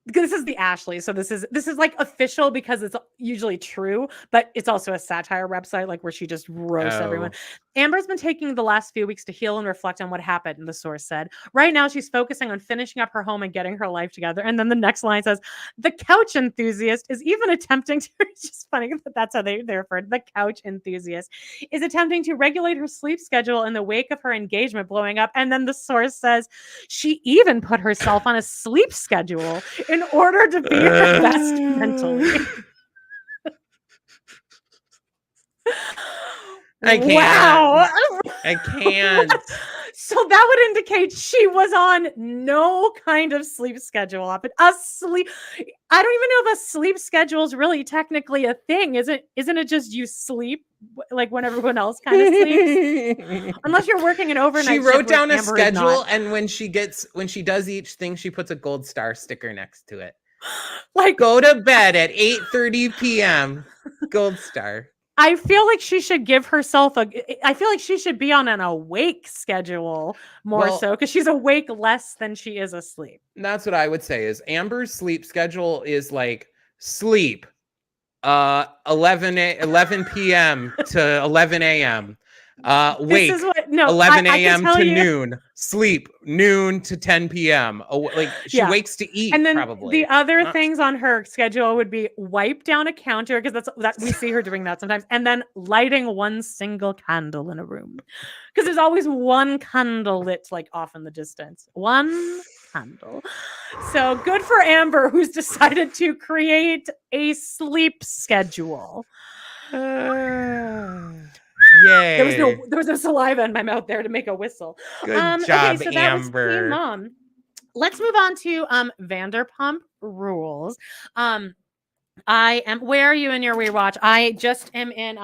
This is the Ashley, so this is like official because it's usually true, but it's also a satire website, like where she just roasts everyone. Amber's been taking the last few weeks to heal and reflect on what happened, the source said. Right now, she's focusing on finishing up her home and getting her life together. And then the next line says, the couch enthusiast is even attempting to, it's just funny that that's how they refer to the couch enthusiast, is attempting to regulate her sleep schedule in the wake of her engagement blowing up. And then the source says, she even put herself on a sleep schedule in order to be her best mentally. I can't. Wow. I can't. So that would indicate she was on no kind of sleep schedule. I don't even know if a sleep schedule is really technically a thing. Isn't it just you sleep like when everyone else kind of sleeps? Unless you're working an overnight shift. She wrote down a Amber schedule, and when she does each thing, she puts a gold star sticker next to it. Like, go to bed at 8:30 p.m. Gold star. I feel like she should give herself I feel like she should be on an awake schedule more so, because she's awake less than she is asleep. That's what I would say is Amber's sleep schedule is like sleep 11 p.m. to 11 a.m. Wake 11 a.m. to noon. Sleep noon to 10 p.m. Like she wakes to eat. And then probably the other things on her schedule would be wipe down a counter, because that we see her doing that sometimes, and then lighting one single candle in a room, because there's always one candle lit like off in the distance. One candle. So good for Amber, who's decided to create a sleep schedule. Yay. There was no saliva in my mouth there to make a whistle. Good job, okay, so Amber. That was Teen Mom. Let's move on to Vanderpump Rules. Where are you in your rewatch? I just am in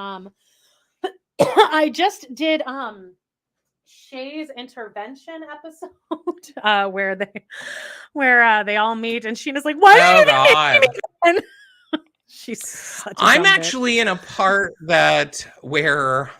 I just did Shay's intervention episode where they all meet, and Sheena's like, why are you meeting? She's such a I'm actually in a part where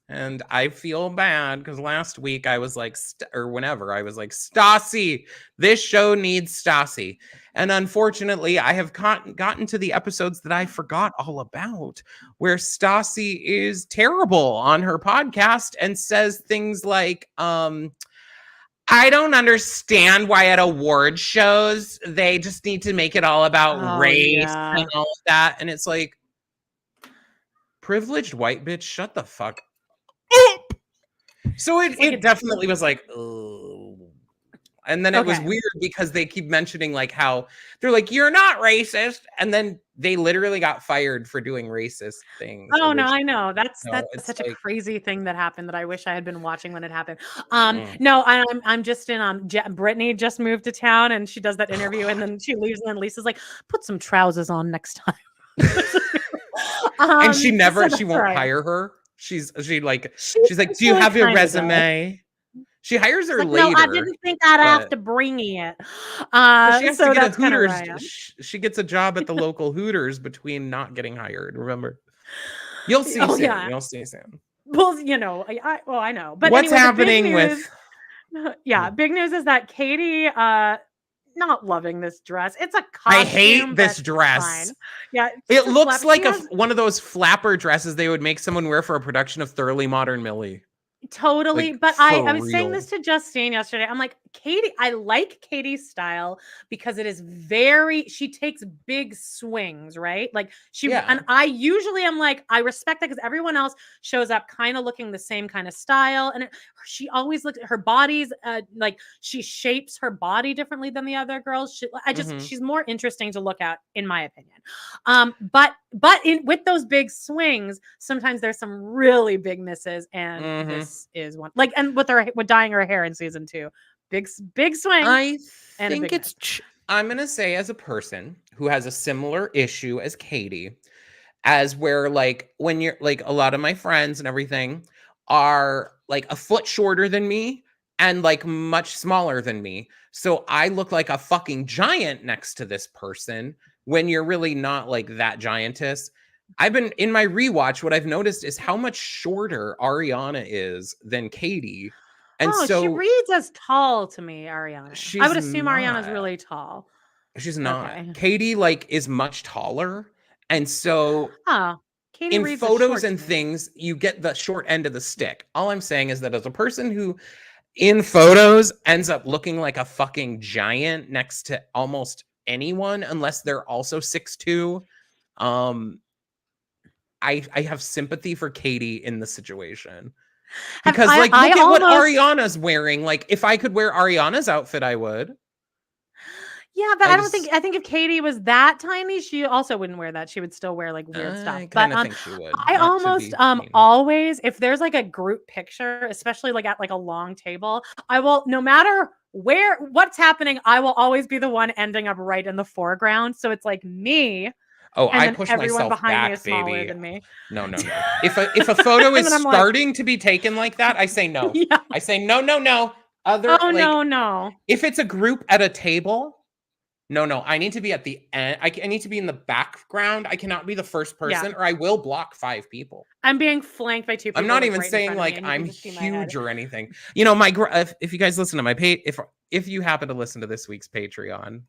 And I feel bad because last week I was like, or whenever I was like, Stassi, this show needs Stassi. And unfortunately, I have gotten to the episodes that I forgot all about, where Stassi is terrible on her podcast and says things like, I don't understand why at award shows they just need to make it all about race and all of that. And it's like, privileged white bitch, shut the fuck up. So it definitely was like, oh. And then it was weird because they keep mentioning like how they're like, you're not racist. And then they literally got fired for doing racist things. Oh, no, I know. That's such a crazy thing that happened that I wish I had been watching when it happened. No, I'm just in, Brittany just moved to town and she does that interview and then she leaves and then Lisa's like, put some trousers on next time. And she won't hire her. She's like, do you have your resume? She hires her later. No, I didn't think I'd have to bring it. She has to get a Hooters. She gets a job at the local Hooters between not getting hired. Remember, you'll see soon. Yeah. You'll see soon. Well, I know. But what's happening with? Big news is that Katy, not loving this dress. It's a costume. I hate this dress. Fine. Yeah, it looks like one of those flapper dresses they would make someone wear for a production of Thoroughly Modern Millie. Totally. Like, but I was saying this to Justine yesterday. I'm like, Katy, I like Katy's style because it is she takes big swings, right? Like and I usually am like, I respect that because everyone else shows up kind of looking the same kind of style. And she always looks at her body's like she shapes her body differently than the other girls. She's more interesting to look at, in my opinion. But with those big swings, sometimes there's some really big misses, and this is one. Like, and with dyeing her hair in season 2, big swing. I think I'm gonna say, as a person who has a similar issue as Katy, as where like when you're like a lot of my friends and everything are like a foot shorter than me and like much smaller than me, so I look like a fucking giant next to this person when you're really not like that giantess. I've been in my rewatch. What I've noticed is how much shorter Ariana is than Katy. And so she reads as tall to me, Ariana. I would assume Ariana's really tall. She's not. Okay. Katy like is much taller. And so Katy in photos and things, you get the short end of the stick. All I'm saying is that as a person who in photos ends up looking like a fucking giant next to almost anyone, unless they're also 6'2", I have sympathy for Katy in the situation. Because look at what Ariana's wearing. Like, if I could wear Ariana's outfit, I would. Yeah, but I think if Katy was that tiny, she also wouldn't wear that. She would still wear like weird stuff. But think she would. I almost always, if there's like a group picture, especially like at like a long table, I will, no matter what's happening, I will always be the one ending up right in the foreground. So it's like me. Oh, I push myself behind me is smaller than me. No. If a photo is starting to be taken like that, I say no. Yeah. I say no. No. If it's a group at a table, no. I need to be at the end. I need to be in the background. I cannot be the first person, or I will block 5 people. I'm being flanked by 2 people. I'm not even saying like I'm huge or anything. You know, if you guys listen to my page, if you happen to listen to this week's Patreon,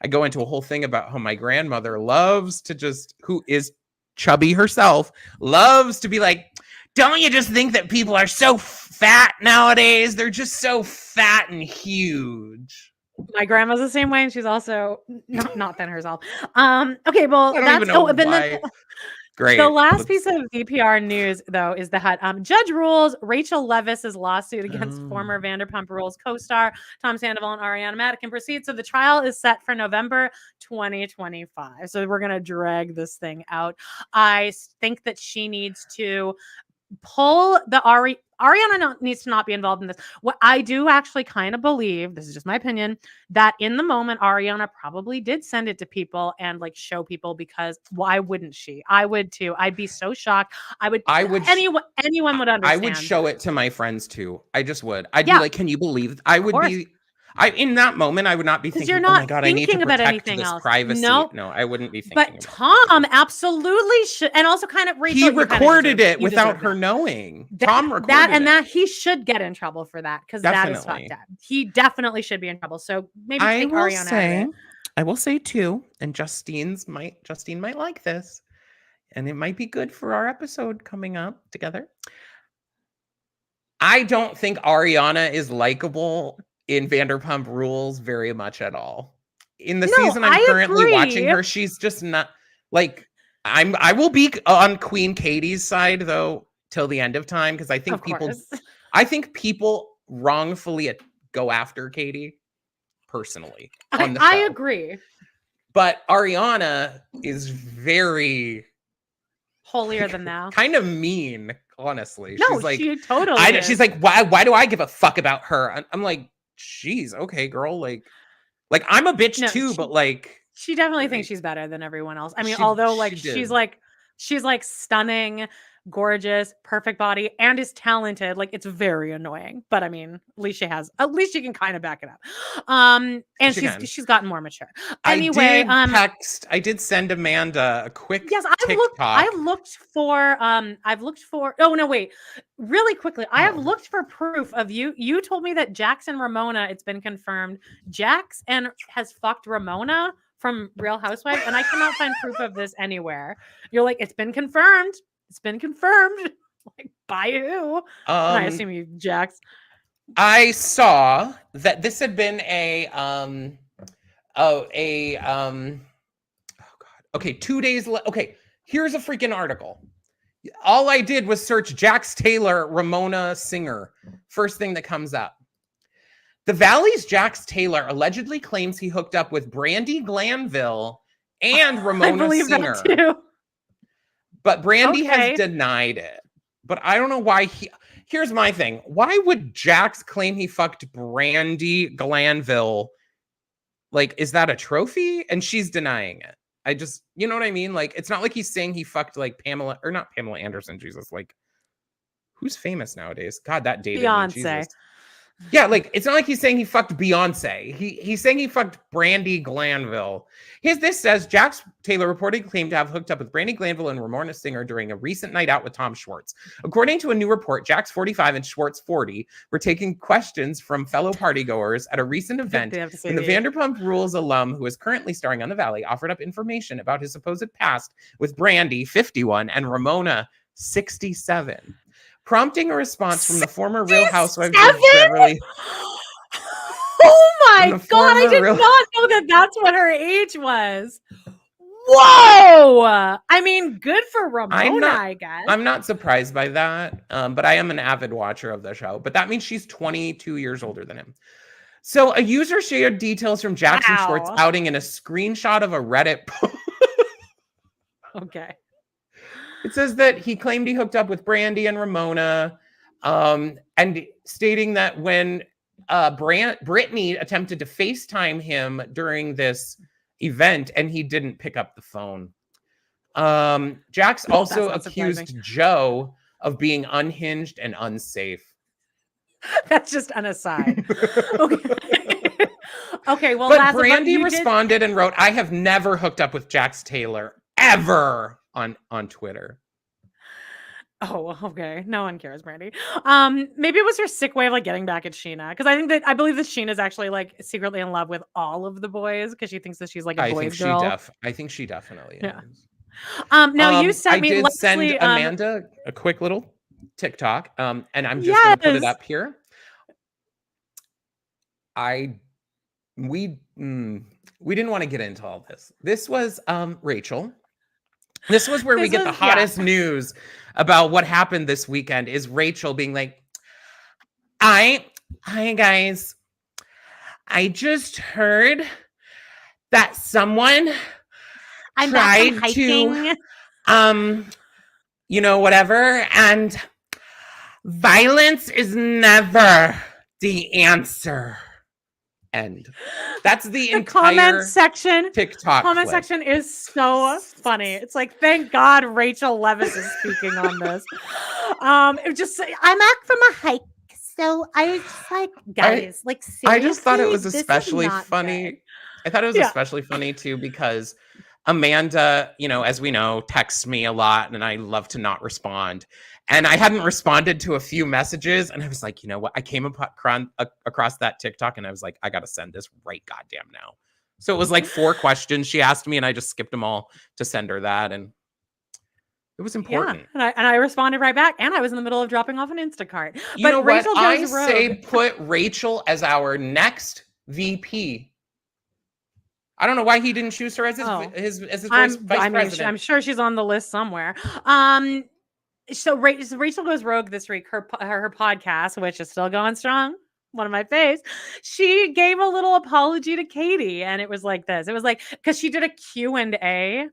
I go into a whole thing about how my grandmother loves to who is chubby herself, loves to be like, don't you just think that people are so fat nowadays? They're just so fat and huge. My grandma's the same way, and she's also not thin herself. Okay, well, that's great. The last piece of VPR news, though, is that judge rules Rachel Levis's lawsuit against former Vanderpump Rules co-star Tom Sandoval and Ariana Madigan proceeds. So the trial is set for November 2025. So we're gonna drag this thing out. I think that she needs to pull the Ariana needs to not be involved in this. What I do actually kind of believe, this is just my opinion, that in the moment Ariana probably did send it to people and like show people, because why wouldn't she? I would too. I'd be so shocked. Anyone would understand. I would show it to my friends too. I just would. I'd be like, can you believe? I in that moment, I would not be thinking, you're oh my not God, I need to thinking about protect anything this else. privacy. Nope. No, I wouldn't be thinking But about Tom absolutely should. And also kind of Rachel. He recorded it without her knowing. Tom recorded that. that He should get in trouble for that because that is fucked up. He definitely should be in trouble. So maybe take Ariana out of it. I will say too, and Justine might like this, and it might be good for our episode coming up together. I don't think Ariana is likable in Vanderpump Rules very much at all. In the season I'm currently watching her, she's just not like I will be on Queen Katy's side though till the end of time because I think people wrongfully go after Katy personally on the show. I agree. But Ariana is very holier than thou. Kind of mean, honestly. No, she's like, she totally is. She's like, why do I give a fuck about her? I'm like, geez, okay, girl. Like I'm a bitch too, but like she definitely thinks she's better than everyone else. I mean, although like she's like stunning, gorgeous, perfect body, and is talented. Like it's very annoying. But I mean, at least she can kind of back it up. And she's gotten more mature. Anyway, I did send Amanda a quick TikTok. I've looked for oh no, wait. Really quickly, I have looked for proof of you. You told me that Jax and Ramona, it's been confirmed. Jax has fucked Ramona from Real Housewives, and I cannot find proof of this anywhere. You're like, it's been confirmed. It's been confirmed. Like, by who? I assume you, Jax. I saw that this had been okay, 2 days. Okay, here's a freaking article. All I did was search Jax Taylor, Ramona singer. First thing that comes up. The Valley's Jax Taylor allegedly claims he hooked up with Brandi Glanville and Ramona singer. That too. But Brandi has denied it. But I don't know why here's my thing. Why would Jax claim he fucked Brandi Glanville? Like, is that a trophy? And she's denying it. I just, you know what I mean? Like, it's not like he's saying he fucked like Pamela, or not Pamela Anderson, Jesus. Like, who's famous nowadays? God, that dated Beyonce. Me, Jesus. Yeah, like, it's not like he's saying he fucked Beyonce. He's saying he fucked Brandi Glanville. This says, Jax Taylor reportedly claimed to have hooked up with Brandi Glanville and Ramona Singer during a recent night out with Tom Schwartz. According to a new report, Jax 45 and Schwartz 40 were taking questions from fellow partygoers at a recent event when the Vanderpump Rules alum, who is currently starring on The Valley, offered up information about his supposed past with Brandi 51 and Ramona 67. Prompting a response from the former Real Housewives of Beverly. Oh my God, I did not know that that's what her age was. Whoa! I mean, good for Ramona, I guess. I'm not surprised by that, but I am an avid watcher of the show. But that means she's 22 years older than him. So a user shared details from Jackson Schwartz outing in a screenshot of a Reddit post. Okay. It says that he claimed he hooked up with Brandi and Ramona, and stating that when Brittany attempted to FaceTime him during this event and he didn't pick up the phone. Jax also accused Joe of being unhinged and unsafe. That's just an aside. Okay. Okay, well, but Brandi responded and wrote, "I have never hooked up with Jax Taylor ever." On Twitter. Oh, okay. No one cares, Brandi. Maybe it was her sick way of like getting back at Sheena, because I believe that Sheena's actually like secretly in love with all of the boys because she thinks that she's like a boys girl. I think she definitely is. Now you sent me. I did send Amanda a quick little TikTok, and I'm just going to put it up here. We didn't want to get into all this. This was Rachel. This was where we get the hottest news about what happened this weekend, is Rachel being like, hi guys. I just heard that someone tried to, whatever. And violence is never the answer. End. That's the entire comment section. TikTok comment clip. Section is so funny. It's like, thank God Rachel Leviss is speaking on this. It was just, I'm back from a hike, So I was just like, guys, like I just thought it seriously, was this is especially not good. funny. I thought it was Yeah. especially funny too because Amanda, as we know, texts me a lot and I love to not respond. And I hadn't responded to a few messages and I was like, you know what? I came across that TikTok and I was like, I got to send this right goddamn now. So it was like 4 questions she asked me and I just skipped them all to send her that. And it was important. Yeah, and I responded right back, and I was in the middle of dropping off an Instacart. You know what? Rachel goes I rogue. say put Rachel as our next VP. I don't know why he didn't choose her as his vice president. I'm sure she's on the list somewhere. So Rachel goes rogue this week. Her podcast, which is still going strong, one of my faves. She gave a little apology to Katy, and it was like this. It was like because she did a Q&A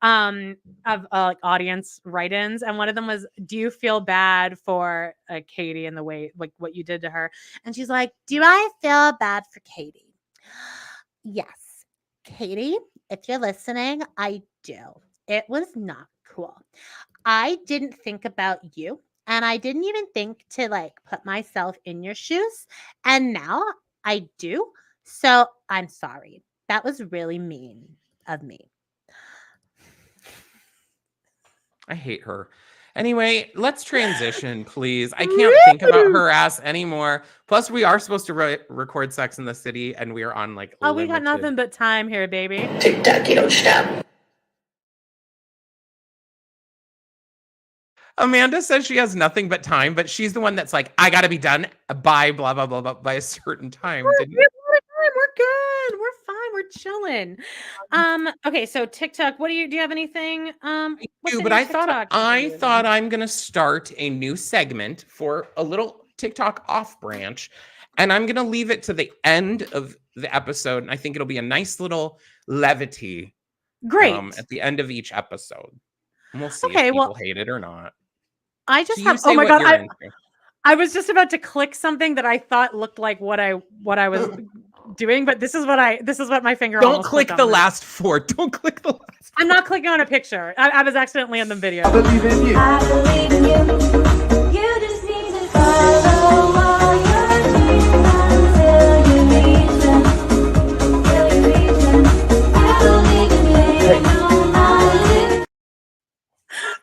of like audience write-ins, and one of them was, do you feel bad for Katy and the way like what you did to her? And she's like, do I feel bad for Katy? Yes, Katy, if you're listening, I do. It was not cool. I didn't think about you, and I didn't even think to like put myself in your shoes, and now I do. So I'm sorry. That was really mean of me. I hate her. Anyway, let's transition, please. I can't think about her ass anymore. Plus, we are supposed to record Sex in the City, and we are on like we got nothing but time here, baby. TikTok, you don't stop. Amanda says she has nothing but time, but she's the one that's like, I gotta be done by blah blah blah blah by a certain time. We're good. We're fine. We're chilling. Okay, so TikTok. What do you have anything? But I thought I'm gonna start a new segment for a little TikTok off branch, and I'm gonna leave it to the end of the episode, and I think it'll be a nice little levity. Great. At the end of each episode, and we'll see if people hate it or not. I just have. Oh my god! I was just about to click something that I thought looked like what I was doing, but this is what my finger. Don't click the last 4. Don't click the last. I'm not clicking on a picture. I was accidentally in the video. I believe in you. I believe in you. You just need to follow all your dreams until you reach them. Till you reach them. I believe in you.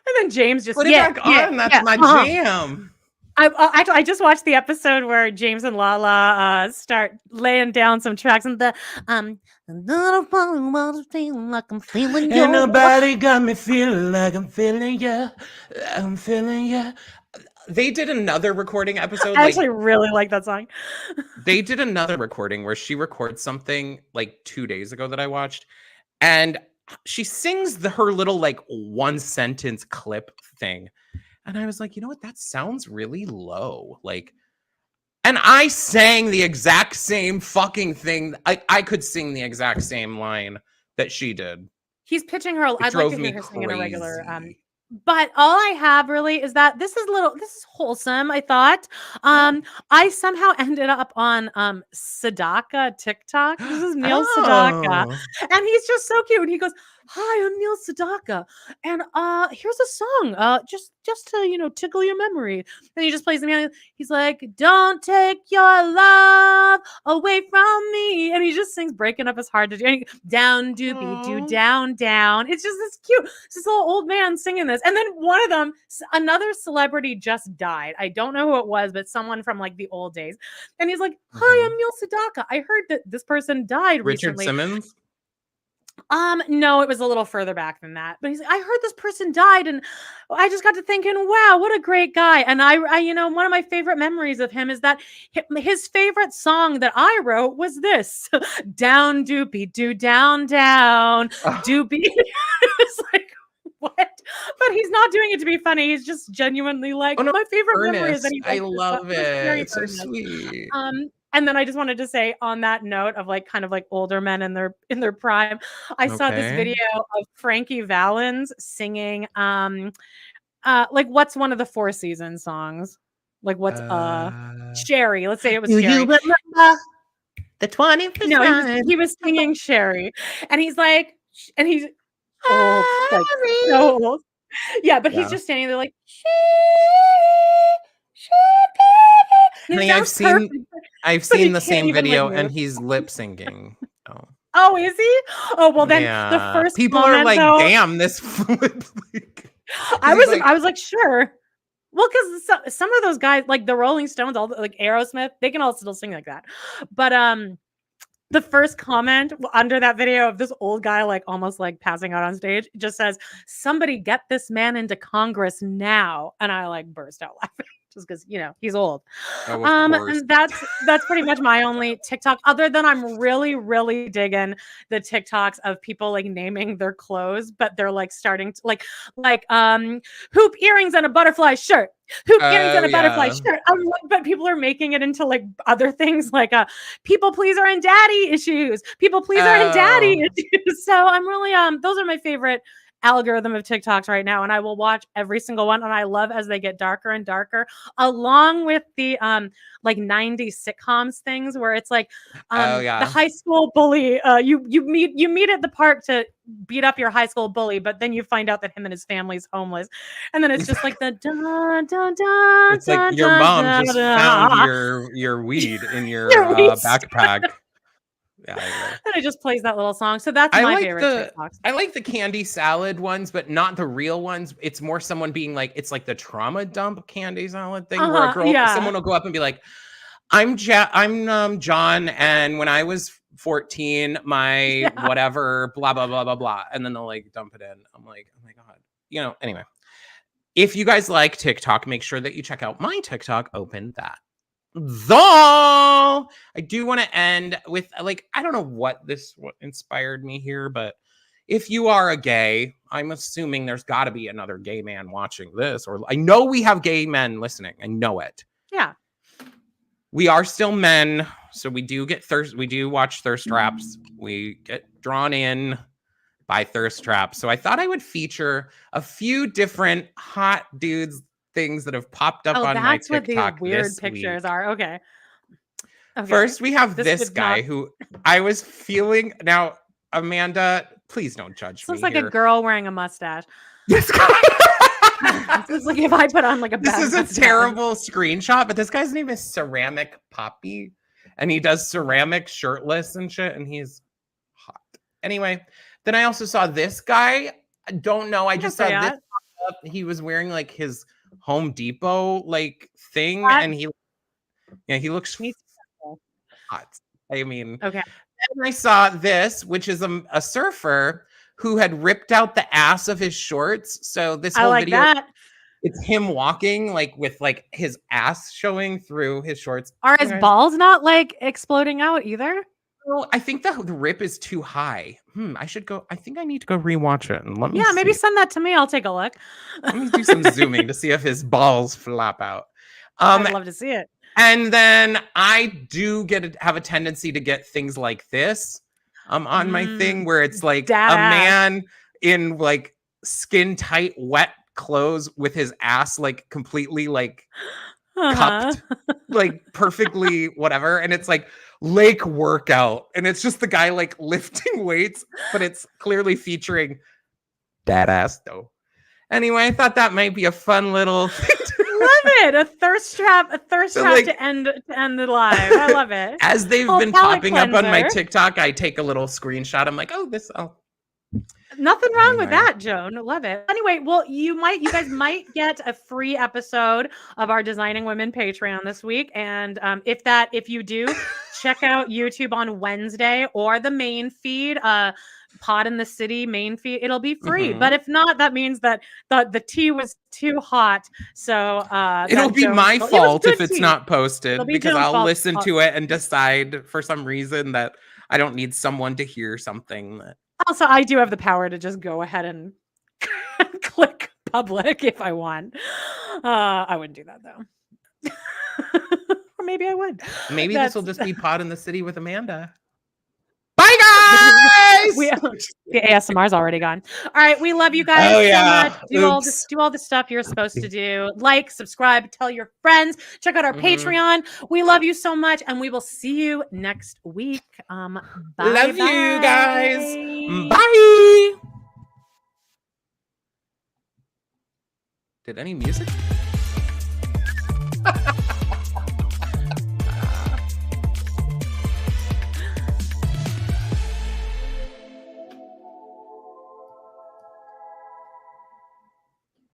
And then James just put it back on. That's my jam. I just watched the episode where James and Lala start laying down some tracks and the like I'm feeling you. Ain't nobody got me feeling like I'm feeling you. I'm feeling you. They did another recording episode. I actually really like that song. They did another recording where she records something like 2 days ago that I watched, and she sings her little like 1 sentence clip thing. And I was like, you know what? That sounds really low. Like, and I sang the exact same fucking thing. I could sing the exact same line that she did. He's pitching her. I'd like to hear her sing in a regular. But all I have really is that this is wholesome, I thought. I somehow ended up on Sadaka TikTok. This is Neil Sedaka. And he's just so cute. And he goes, hi, I'm Neil Sedaka. And here's a song. Just to tickle your memory. And he just plays the piano. He's like, don't take your love away from me. And he just sings breaking up his heart to do down doopy do down down. It's just this cute. It's this little old man singing this. And then one of them, another celebrity just died. I don't know who it was, but someone from like the old days. And he's like, hi, I'm Neil Sedaka. I heard that this person died recently. Richard Simmons? No, it was a little further back than that. But he's like, I heard this person died, and I just got to thinking, wow, what a great guy. And I one of my favorite memories of him is that his favorite song that I wrote was this: down doopy do down down doopy. It's like, what? But he's not doing it to be funny. He's just genuinely like, my favorite memory is that I love it. It's so sweet. And then I just wanted to say on that note of like kind of like older men in their prime, I saw this video of Frankie Valens singing like what's one of the Four Seasons songs? Like what's Sherry. Let's say it was Sherry. You remember the 21st? No, he was singing Sherry. And he's like, and he's old, like so old. Yeah, but he's just standing there like, It I've sounds seen perfect, I've but he seen the can't same even, like, video move. and he's lip syncing. Oh. Oh, is he? Oh, well, then the Yeah. first People are comment, like, though, damn, this lip sync. I He's like, was like, sure. Well, because some of those guys, like the Rolling Stones, all like Aerosmith, they can all still sing like that. But the first comment under that video of this old guy, like almost like passing out on stage, just says, "Somebody get this man into Congress now," and I like burst out laughing. Just because he's old. oh, of course. And that's pretty much my only TikTok, other than I'm really, really digging the TikToks of people like naming their clothes, but they're like starting to like hoop earrings and a butterfly shirt. Hoop earrings and a butterfly shirt. But people are making it into like other things like people pleaser and daddy issues. People pleaser and daddy issues. So I'm really those are my favorite algorithm of TikToks right now, and I will watch every single one, and I love as they get darker and darker, along with the like 90s sitcoms things where it's like the high school bully, you meet at the park to beat up your high school bully, but then you find out that him and his family's homeless, and then it's just like the dun dun dun. It's like your mom just found your weed in your backpack. Yeah, and it just plays that little song. So that's my favorite TikToks. I like the candy salad ones, but not the real ones. It's more someone being like, it's like the trauma dump candy salad thing where someone will go up and be like, I'm John, and when I was 14, my whatever, blah, blah, blah, blah, blah. And then they'll like dump it in. I'm like, oh my God. Anyway. If you guys like TikTok, make sure that you check out my TikTok, Open That. Though I do want to end with like, I don't know what inspired me here, but if you are a gay, I'm assuming there's got to be another gay man watching this, or I know we have gay men listening. I know it. Yeah. We are still men, so we do get thirst. We do watch thirst traps. We get drawn in by thirst traps. So I thought I would feature a few different hot dudes things that have popped up on my TikTok. That's what these weird pictures are. Okay. First, we have this guy who I was feeling. Now, Amanda, please don't judge me. Looks like here. A girl wearing a mustache. This guy. It's like if I put on like a. This is a terrible screenshot, but this guy's name is Ceramic Poppy, and he does ceramic shirtless and shit, and he's hot. Anyway, then I also saw this guy. I don't know. I just saw this. He was wearing like his Home Depot like thing, and he looks hot. I mean, okay. And I saw this, which is a surfer who had ripped out the ass of his shorts. So this whole video, it's him walking like with like his ass showing through his shorts. Are his balls not like exploding out either? Well, I think the rip is too high. I should go. I think I need to go rewatch it. And let me maybe send that to me. I'll take a look. Let me do some zooming to see if his balls flop out. I'd love to see it. And then I do have a tendency to get things like this on my thing where it's like a man in like skin tight, wet clothes with his ass like completely like cupped, like perfectly whatever. And it's like lake workout. And it's just the guy like lifting weights, but it's clearly featuring that ass though. Anyway, I thought that might be a fun little thing. Love it. A thirst trap like, to end the live. I love it. As they've been popping up on my TikTok, I take a little screenshot. I'm like, nothing wrong with that, Joan. Love it. Anyway, well, you guys might get a free episode of our Designing Women Patreon this week. And if you do, check out YouTube on Wednesday or the main feed. Pod in the City main feed, it'll be free. But if not, that means that the tea was too hot. So it'll be my fault if it's not posted, because I'll listen to it and decide for some reason that I don't need someone to hear something. Also, I do have the power to just go ahead and click public if I want. I wouldn't do that though. Or maybe I would. Maybe this will just be Pod in the City with Amanda. Bye, guys! The ASMR's already gone. All right, we love you guys so much. Do all the stuff you're supposed to do. Like, subscribe, tell your friends. Check out our Patreon. We love you so much, and we will see you next week. Bye. Love you guys. Bye. Did any music?